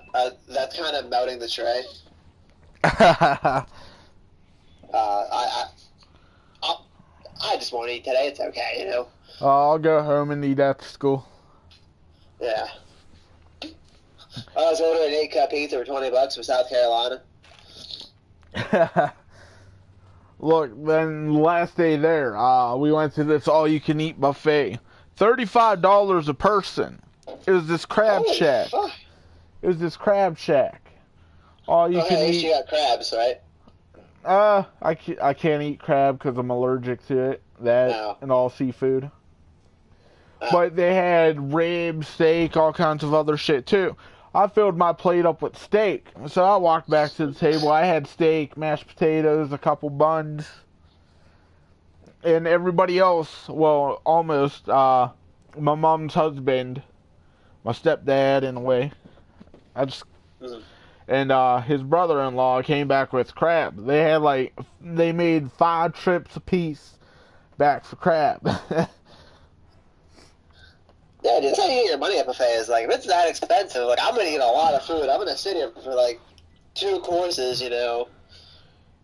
that's kind of melting the tray. I just just won't eat today. It's okay, you know. I'll go home and eat after school. Yeah. I was ordering 8-cup pizza for $20 from South Carolina. Look, then last day there, we went to this all-you-can-eat buffet. $35 a person. It was this crab Holy shack. fuck. It was this crab shack. All you Okay, can at least eat. you got crabs, right? I can't eat crab because I'm allergic to it. That No. and all seafood. Oh. But they had ribs, steak, all kinds of other shit too. I filled my plate up with steak. So I walked back to the table. I had steak, mashed potatoes, a couple buns. And everybody else, well, almost, my mom's husband, my stepdad in a way. And his brother-in-law came back with crab. They made 5 trips apiece back for crab. Yeah, dude, that's how you get your money at buffets. Like, if it's that expensive, like, I'm gonna eat a lot of food. I'm gonna sit here for, like, 2 courses, you know.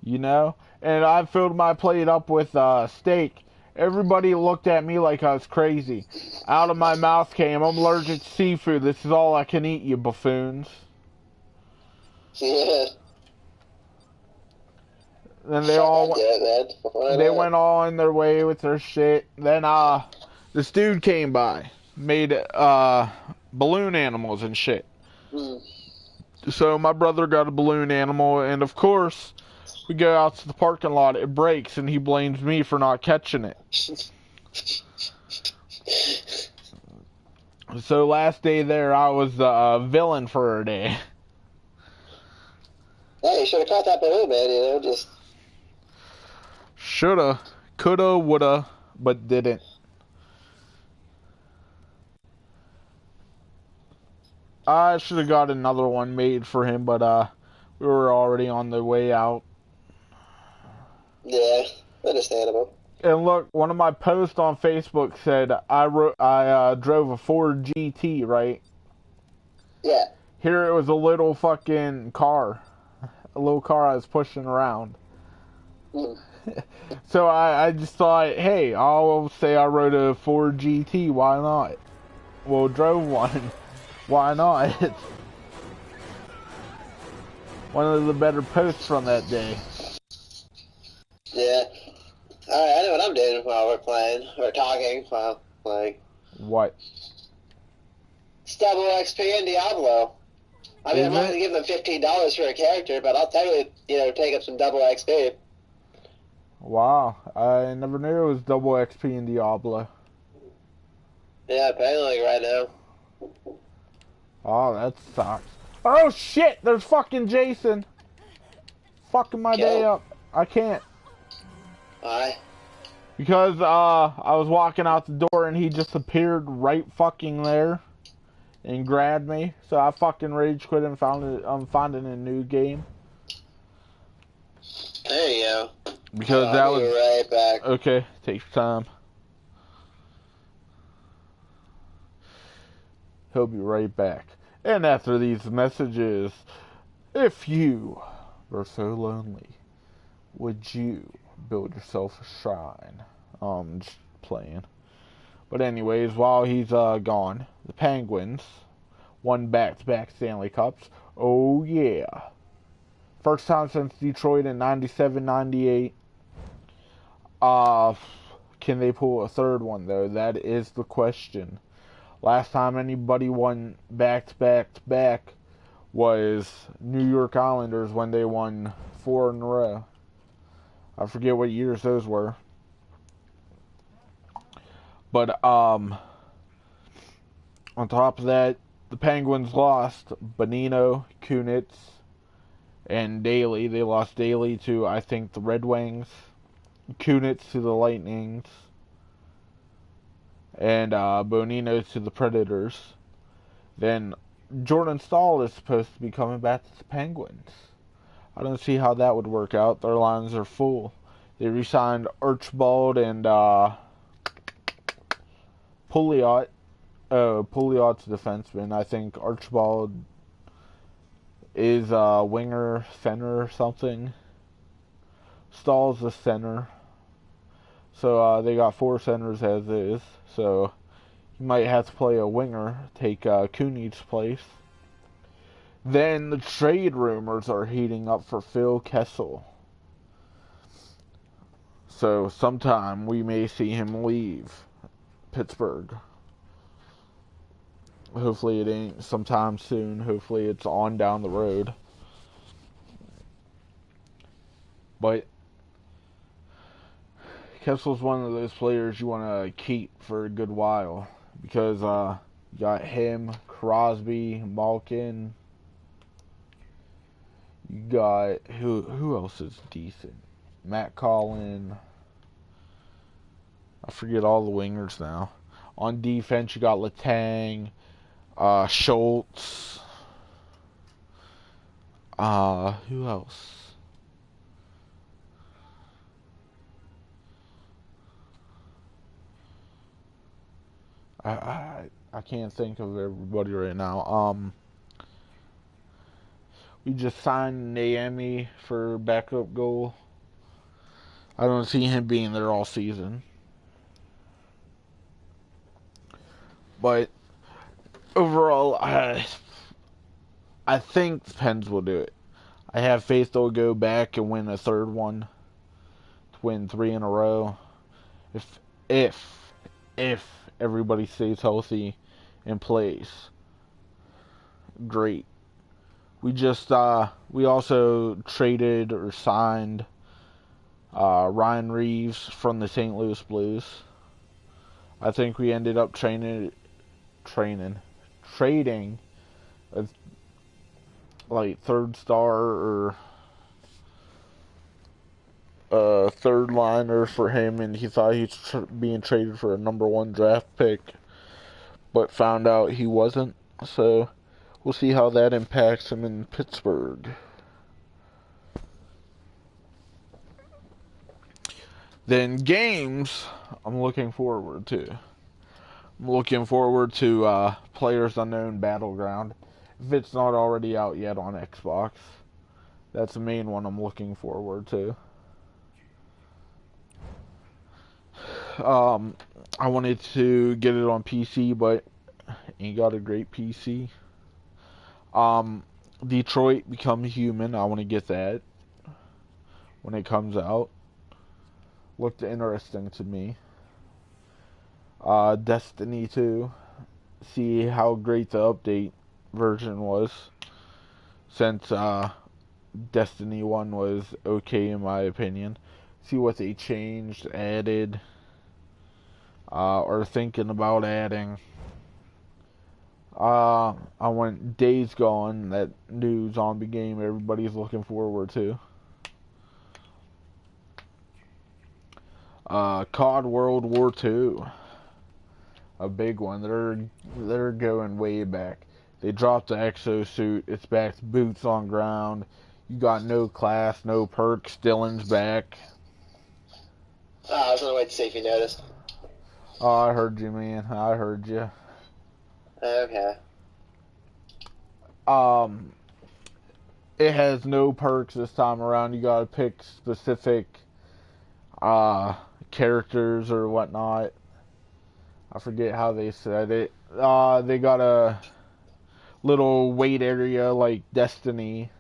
You know? And I filled my plate up with steak. Everybody looked at me like I was crazy. Out of my mouth came, I'm allergic to seafood. This is all I can eat, you buffoons. Yeah. Then they all went all in their way with their shit. Then this dude came by, made balloon animals and shit. So my brother got a balloon animal, and of course we go out to the parking lot. It breaks, and he blames me for not catching it. So last day there, I was the villain for a day. Hey, you should have caught that balloon, man, you know, just... Shoulda, coulda, woulda, but didn't. I should have got another one made for him, but we were already on the way out. Yeah, understandable. And look, one of my posts on Facebook said I drove a Ford GT, right? Yeah. Here it was a little fucking car. A little car I was pushing around. So I just thought, hey, I'll say I rode a Ford GT, why not? Well, drove one, why not? One of the better posts from that day. Yeah. Alright, I know what I'm doing while we're playing, or talking while playing. What? It's double XP in Diablo. I mean, I'm not going to give them $15 for a character, but I'll totally, you know, take up some double XP. Wow, I never knew it was double XP in Diablo. Yeah, apparently right now. Oh, that sucks. Oh shit, there's fucking Jason. Fucking my day up. I can't. Why? Because I was walking out the door and he just appeared right fucking there and grabbed me. So I fucking rage quit and I'm finding a new game. There you go. Because that was right back. okay. Take your time. He'll be right back. And after these messages, if you were so lonely, would you build yourself a shrine? Just playing. But anyways, while he's gone, the Penguins won back-to-back Stanley Cups. Oh yeah. First time since Detroit in 97-98. Can they pull a third one though? That is the question. Last time anybody won back-to-back was New York Islanders when they won 4 in a row. I forget what years those were. But on top of that, the Penguins lost Bonino, Kunitz, and Daly. They lost Daly to, I think, the Red Wings, Kunitz to the Lightnings, and Bonino to the Predators. Then Jordan Staal is supposed to be coming back to the Penguins. I don't see how that would work out. Their lines are full. They re-signed Archibald and Pouliot. Pouliot's a defenseman. I think Archibald is a winger, center or something. Staal's a center. So they got 4 centers as is. So you might have to play a winger, take Cooney's place. Then the trade rumors are heating up for Phil Kessel. So sometime we may see him leave Pittsburgh. Hopefully it ain't sometime soon. Hopefully it's on down the road. But Kessel's one of those players you want to keep for a good while. Because you got him, Crosby, Malkin. You got, who else is decent? Matt Collin. I forget all the wingers now. On defense, you got Letang, Schultz. Who else? I can't think of everybody right now. We just signed Naomi for backup goal. I don't see him being there all season. But overall, I think the Pens will do it. I have faith they'll go back and win a third one. To win 3 in a row. If everybody stays healthy and plays. Great. We also traded or signed Ryan Reeves from the St. Louis Blues. I think we ended up trading a like third star or third liner for him, and he thought he was being traded for a number 1 draft pick, but found out he wasn't. So we'll see how that impacts him in Pittsburgh. Then games I'm looking forward to. I'm looking forward to Players Unknown Battleground. If it's not already out yet on Xbox. That's the main one I'm looking forward to. I wanted to get it on PC, but ain't got a great PC. Detroit Become Human. I want to get that when it comes out. Looked interesting to me. Destiny 2. See how great the update version was. Since Destiny 1 was okay in my opinion. See what they changed, added, or thinking about adding. I want Days Gone, that new zombie game everybody's looking forward to. COD World War II. A big one. They're going way back. They dropped the exosuit. It's back to boots on ground. You got no class, no perks. Dylan's back. I was gonna wait to see if you noticed. Oh, I heard you, man. I heard you. Okay. It has no perks this time around. You gotta pick specific characters or whatnot. I forget how they said it. They got a little wait area like Destiny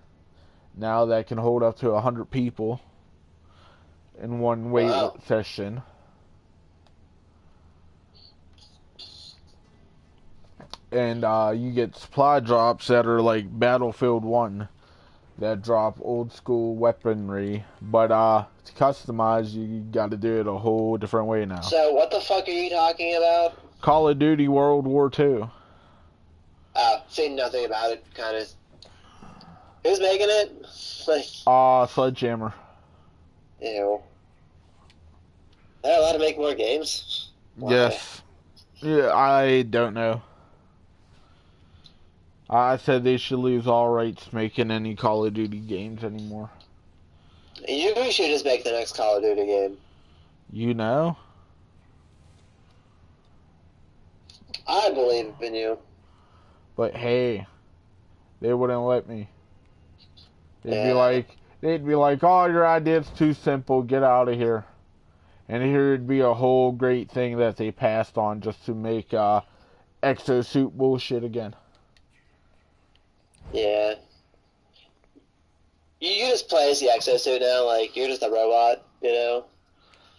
now that can hold up to 100 people in one wait session. And you get supply drops that are like Battlefield 1 that drop old school weaponry, but to customize you gotta do it a whole different way now. So what the fuck are you talking about? Call of Duty World War II. Seen nothing about it, kind of. Who's making it? Like, Sledgehammer. Ew. They're allowed to make more games? Why? Yes. Yeah, I don't know. I said they should lose all rights making any Call of Duty games anymore. You should just make the next Call of Duty game. You know? I believe in you. But hey, they wouldn't let me. They'd be like, oh, your idea's too simple, get out of here. And here would be a whole great thing that they passed on just to make exosuit bullshit again. Yeah. You just play as the exosuit now, like, you're just a robot, you know?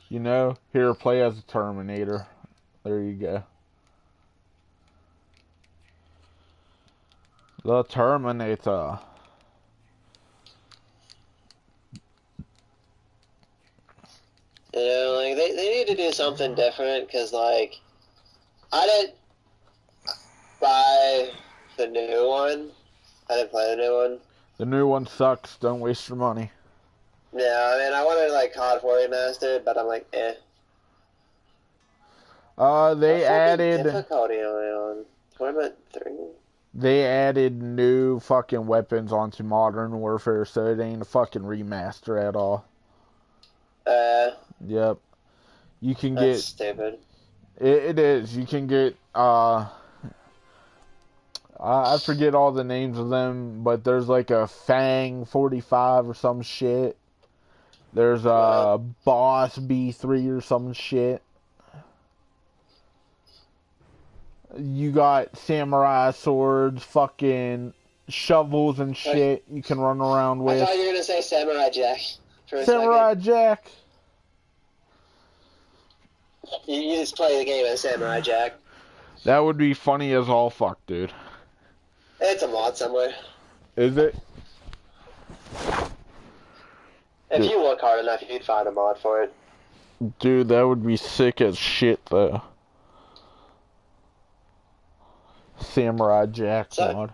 You know, here, play as a Terminator. There you go. The Terminator. You know, like, they need to do something different, because, like, I didn't buy the new one. I didn't play the new one. The new one sucks. Don't waste your money. Yeah, I mean, I wanted, like, COD 40 Mastered, but I'm like, eh. They added... difficulty only on Tournament 3? They added new fucking weapons onto Modern Warfare, so it ain't a fucking remaster at all. Yep. You can That's get... stupid. It is. You can get, I forget all the names of them, but there's like a Fang 45 or some shit. There's a Boss B3 or some shit. You got samurai swords, fucking shovels and shit you can run around with. I thought you were going to say Samurai Jack for a Samurai second. Jack. You just play the game as Samurai Jack. That would be funny as all fuck, dude. It's a mod somewhere. Is it? If you look hard enough, you'd find a mod for it. Dude, that would be sick as shit, though. Samurai Jack mod.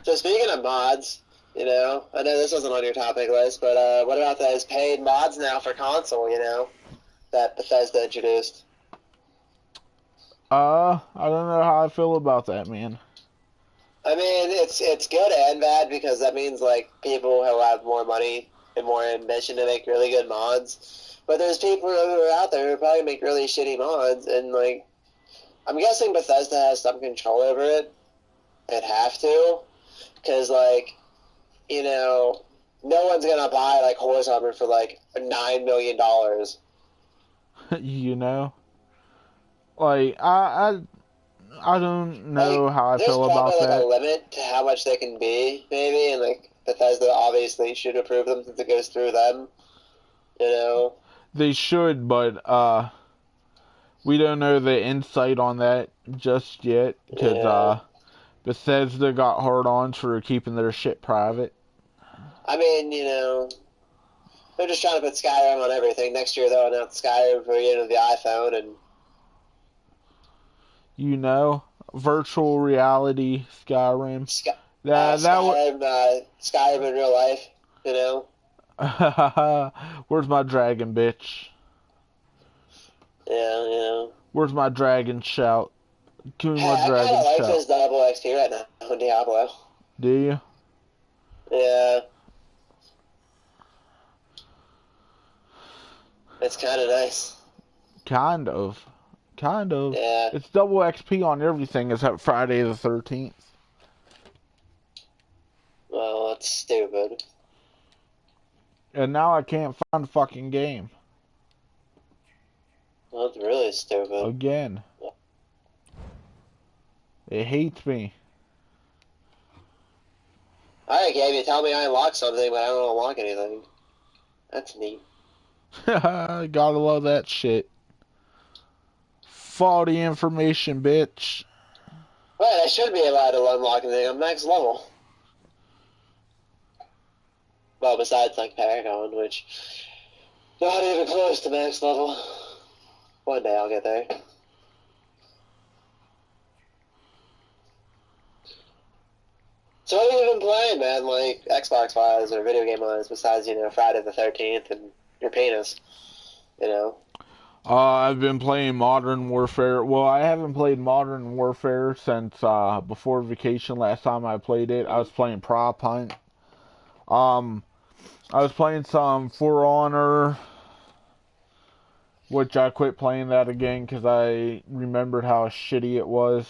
So speaking of mods, you know, I know this wasn't on your topic list, but what about those paid mods now for console, you know, that Bethesda introduced? I don't know how I feel about that, man. I mean, it's good and bad because that means, like, people who have more money and more ambition to make really good mods. But there's people who are out there who probably make really shitty mods, and, like, I'm guessing Bethesda has some control over it. They'd have to. Because, like, you know, no one's going to buy, like, Horse Armor for, like, $9 million. You know? Like, I don't know, like, how I feel about that. There's probably, like, a limit to how much they can be, maybe, and, like, Bethesda obviously should approve them since it goes through them, you know? They should, but, we don't know the insight on that just yet, because, Bethesda got hard-ons for keeping their shit private. I mean, you know, they're just trying to put Skyrim on everything. Next year they'll announce Skyrim for, you know, the iPhone, and... You know, virtual reality Skyrim. Skyrim in real life, you know? Where's my dragon, bitch? Yeah, you know. Where's my dragon shout? Give me my dragon shout. I kind of like this double XP right now on Diablo. Do you? Yeah. It's kind of nice. Kind of. Yeah. It's double XP on everything except Friday the 13th. Well, that's stupid. And now I can't find the fucking game. Well, that's really stupid. Again. It hates me. Alright, Gabe, you tell me I unlocked something, but I don't unlock anything. That's neat. Gotta love that shit. Faulty information, bitch. Wait, I should be allowed to unlock anything. I'm max level. Well, besides, like, Paragon, which... Not even close to max level. One day I'll get there. So what have you been playing, man? Like, Xbox-wise or video game-wise, besides, you know, Friday the 13th and your penis, you know? I've been playing Modern Warfare. Well, I haven't played Modern Warfare since before vacation. Last time I played it, I was playing Prop Hunt. I was playing some For Honor, which I quit playing that again because I remembered how shitty it was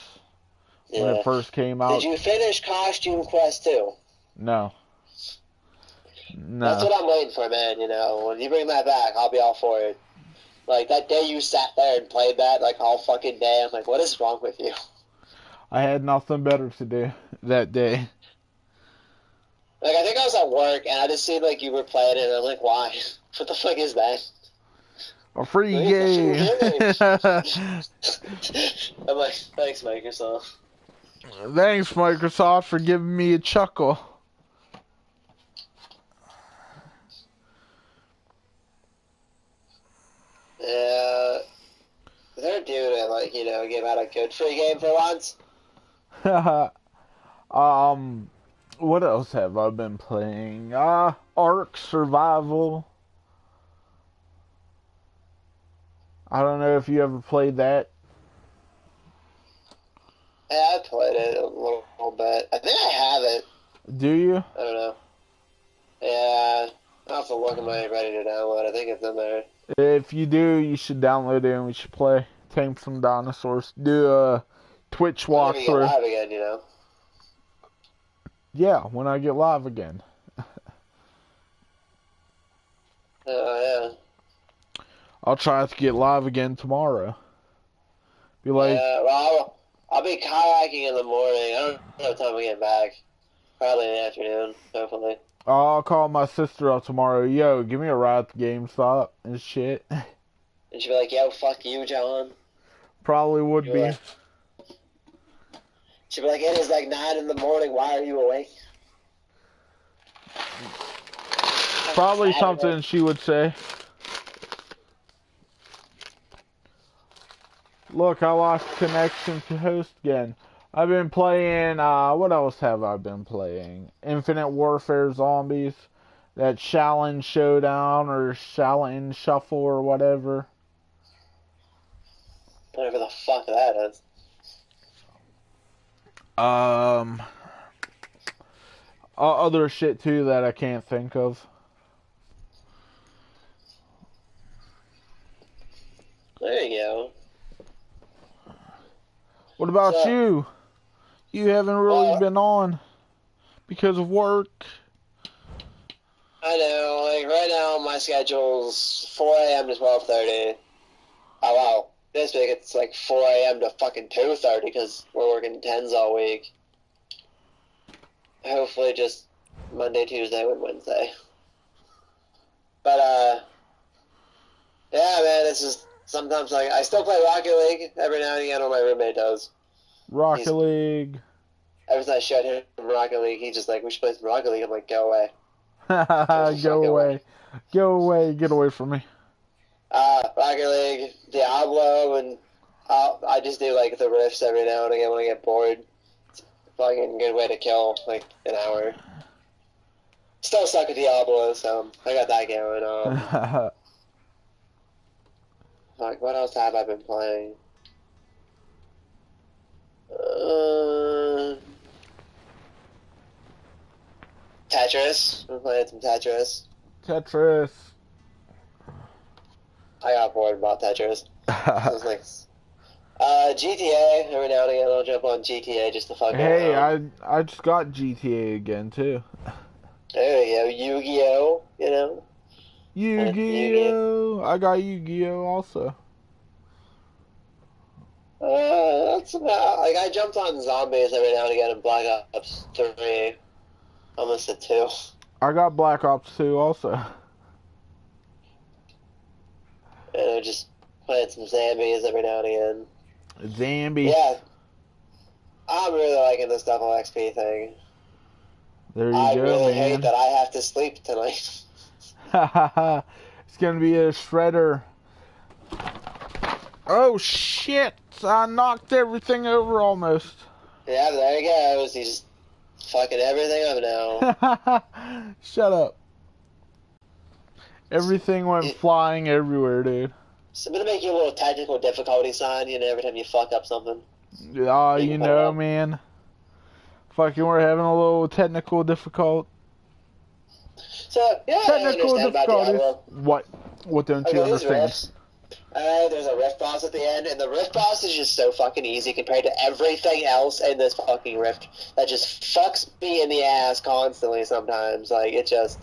when it first came out. Did you finish Costume Quest 2? No. That's No. what I'm waiting for, man, you know. When you bring that back, I'll be all for it. Like, that day you sat there and played that, like, all fucking day, I'm like, what is wrong with you? I had nothing better to do that day. Like, I think I was at work, and I just seen, like, you were playing it, and I'm like, why? What the fuck is that? A free Like, game. I'm like, thanks, Microsoft. Thanks, Microsoft, for giving me a chuckle. Yeah. They're due to, like, you know, give out a good free game for once. What else have I been playing? Ark Survival. I don't know if you ever played that. Yeah, I played it a little bit. I think I have it. Do you? I don't know. Yeah. I'll have to look. Am I ready to download? I think it's in there. If you do, you should download it and we should play. Tame some dinosaurs. Do a Twitch Whenever you get walkthrough. live again, you know. Yeah, when I get live again. Oh, yeah. I'll try to get live again tomorrow. Be like, Yeah, well, I'll be kayaking in the morning. I don't know what time we get back. Probably in the afternoon, hopefully. I'll call my sister up tomorrow. Yo, give me a ride to GameStop and shit. And she'll be like, yo, fuck you, John. Probably would You'll be. like, she'll be like, it is like 9 in the morning. Why are you awake? Probably something she would say. Look, I lost connection to host again. I've been playing, what else have I been playing? Infinite Warfare Zombies. That Shaolin Showdown or Shaolin Shuffle or whatever. Whatever the fuck that is. Other shit too that I can't think of. There you go. What about So, you? You haven't really been on because of work. I know, like right now my schedule's 4 a.m. to 12:30. Oh wow, this week it's like 4 a.m. to fucking 2:30 because we're working 10s all week. Hopefully just Monday, Tuesday, and Wednesday. But yeah, man, it's just sometimes like I still play Rocket League every now and again, or my roommate does. Rocket League. Every time I showed him Rocket League, he's just like, we should play some Rocket League. I'm like, go away. Go away. Go away. Get away from me. Rocket League, Diablo, and I just do like the rifts every now and again when I get bored. It's a fucking good way to kill like an hour. Still suck at Diablo, so I got that going. Like, what else have I been playing? Tetris. I'm playing some Tetris. Tetris. I got bored about Tetris. I was like, GTA. Every now and again, I'll jump on GTA just to fuck around. Hey, I just got GTA again too. There you go, Yu-Gi-Oh. You know. Yu-Gi-Oh. I got Yu-Gi-Oh also. That's about, like I jumped on zombies every now and again in Black Ops 3. Almost at 2. I got Black Ops 2 also. And I just playing some zombies every now and again. Zombies. Yeah. I'm really liking this double XP thing. There you I go, really man. hate that I have to sleep tonight. It's gonna be a shredder. Oh shit! I knocked everything over almost. Yeah, there he goes. He's just fucking everything up now. Shut up. Everything went flying everywhere, dude. So I'm gonna make you a little technical difficulty sign, you know, every time you fuck up something. Oh, you know, man. Fucking, we're having a little technical difficult. So, yeah, Technical I understand about Diablo. What don't you understand? There's a rift boss at the end, and the rift boss is just so fucking easy compared to everything else in this fucking rift that just fucks me in the ass constantly sometimes. Like, it just...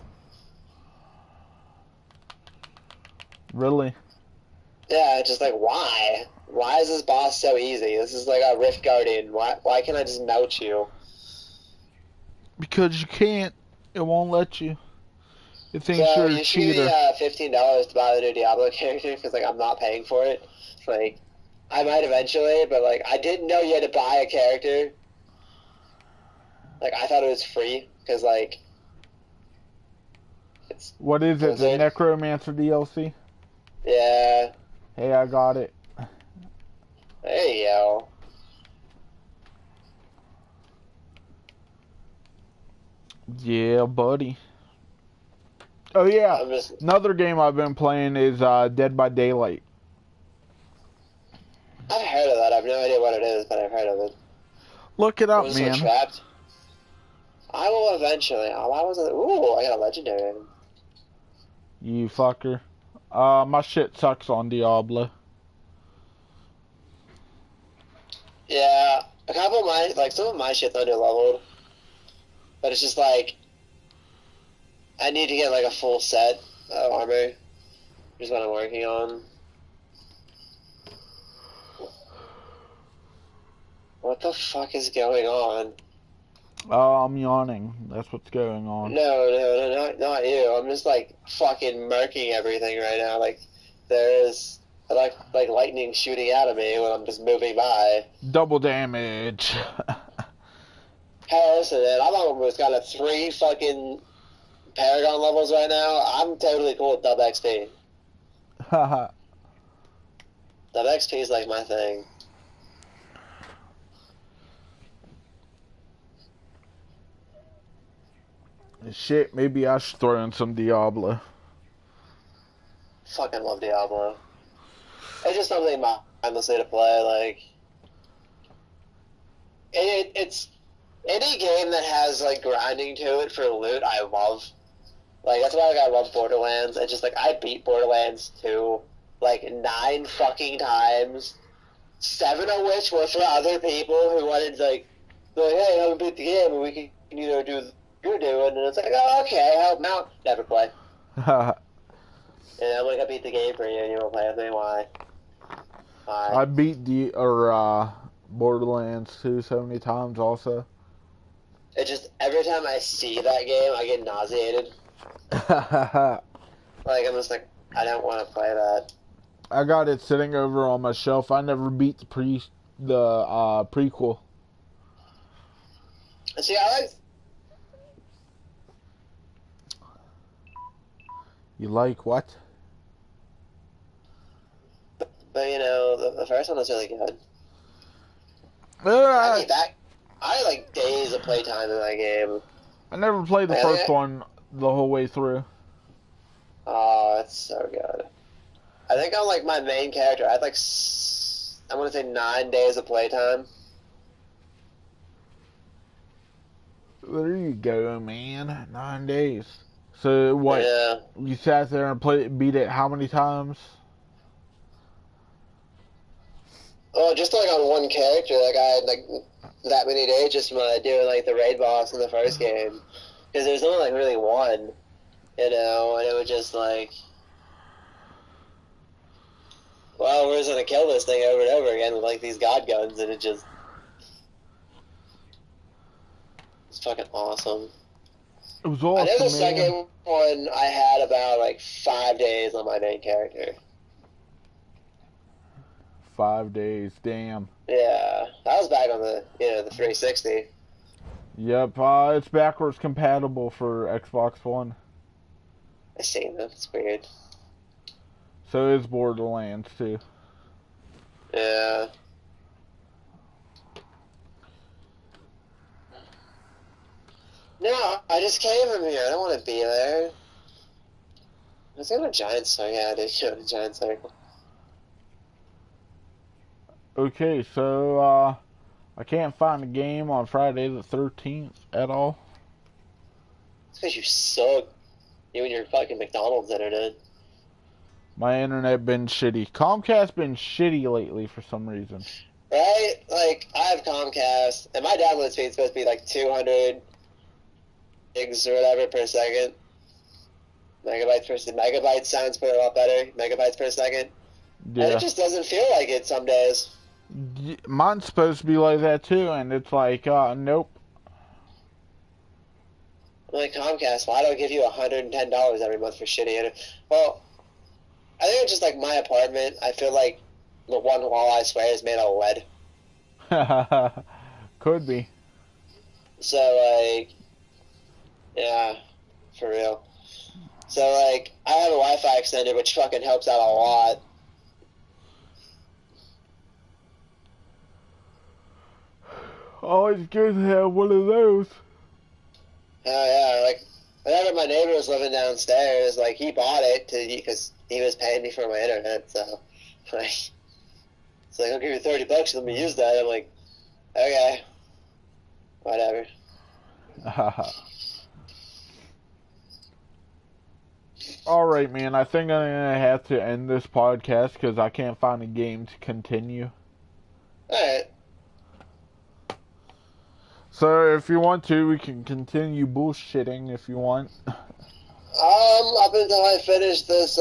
Really? Yeah, just like, why? Why is this boss so easy? This is like a Rift Guardian. Why can't I just melt you? Because you can't. It won't let you. It thinks So you're a you should give me cheater. $15 to buy the new Diablo character because like I'm not paying for it. Like I might eventually, but like I didn't know you had to buy a character. Like I thought it was free because like it's What is it? The Blizzard. Necromancer DLC? Yeah, Hey, I got it. there you go. Yeah, buddy. Oh yeah, I'm just another game I've been playing is Dead by Daylight. I've heard of that. I have no idea what it is, but I've heard of it. Look it up, Was this one man. trapped? I will eventually. Why was it? Ooh, I got a legendary. You fucker. My shit sucks on Diablo. Yeah, a couple of my some of my shit's under leveled, but it's just like I need to get like a full set of armor. Which is what I'm working on. What the fuck is going on? I'm yawning. That's what's going on. No, not you. I'm just like fucking murking everything right now. Like there's like lightning shooting out of me when I'm just moving by. Double damage. Hey, listen, man, I'm almost got a 3 fucking Paragon levels right now. I'm totally cool with dub XP. Haha. Dub XP is like my thing. Shit, maybe I should throw in some Diablo. Fucking love Diablo. It's just something mindlessly to play. Like it's any game that has like grinding to it for loot. I love. Like that's why I love Borderlands. It's just like I beat Borderlands 2 like 9 fucking times. 7 of which were for other people who wanted like hey, I haven't beat the game and we can do what you're doing, and it's like, oh, okay, help me out. Never play. Haha. And I'm like, I beat the game for you and you won't play with me. Why? I beat Borderlands 2 so many times also. It just every time I see that game I get nauseated. Like I'm just like, I don't want to play that. I got it sitting over on my shelf. I never beat the prequel. See, I like. You like what? But you know, the first one was really good. I I had like days of playtime in that game. never played the first one the whole way through. Oh, it's so good. I think on like my main character, I had like I want to say 9 days of playtime. There you go, man. 9 days. So what? Yeah. You sat there and beat it how many times? Oh, just like on one character, like I had like that many days just from doing like the raid boss in the first game, because there's only like really one, you know, and it was just like, well, we're just gonna kill this thing over and over again with like these god guns, and it's fucking awesome. It was awesome, I know the man. second one I had about like 5 days on my main character. 5 days, damn. Yeah, that was back on the the 360. Yep, it's backwards compatible for Xbox One. I seen that. It's weird. So is Borderlands too. Yeah. No, I just came from here. I don't want to be there. Let's go to a giant circle. Yeah, I did go to a giant circle. Okay, so I can't find a game on Friday the 13th at all. It's because you suck. You and your fucking McDonald's internet. My internet been shitty. Comcast been shitty lately for some reason. Right? Like, I have Comcast, and my download speed is supposed to be like 200 gigs or whatever per second. Megabytes sounds pretty a lot better. Megabytes per second. And Yeah. it just doesn't feel like it some days. Mine's supposed to be like that too, and it's like, nope. I'm like, Comcast, why do I give you $110 every month for shitty internet? Well, I think it's just like my apartment. I feel like the one wall, I swear, is made of lead. Could be. So, like, yeah, for real. So, like, I have a Wi-Fi extender, which fucking helps out a lot. Always good to have one of those. Oh, yeah, like, whenever my neighbor was living downstairs, like, he bought it because he was paying me for my internet, so, like, it's like, I'll give you $30, let me use that. I'm like, okay, whatever. Alright, man, I think I'm gonna have to end this podcast because I can't find a game to continue. Alright. So, if you want to, we can continue bullshitting if you want. Up until I finish this,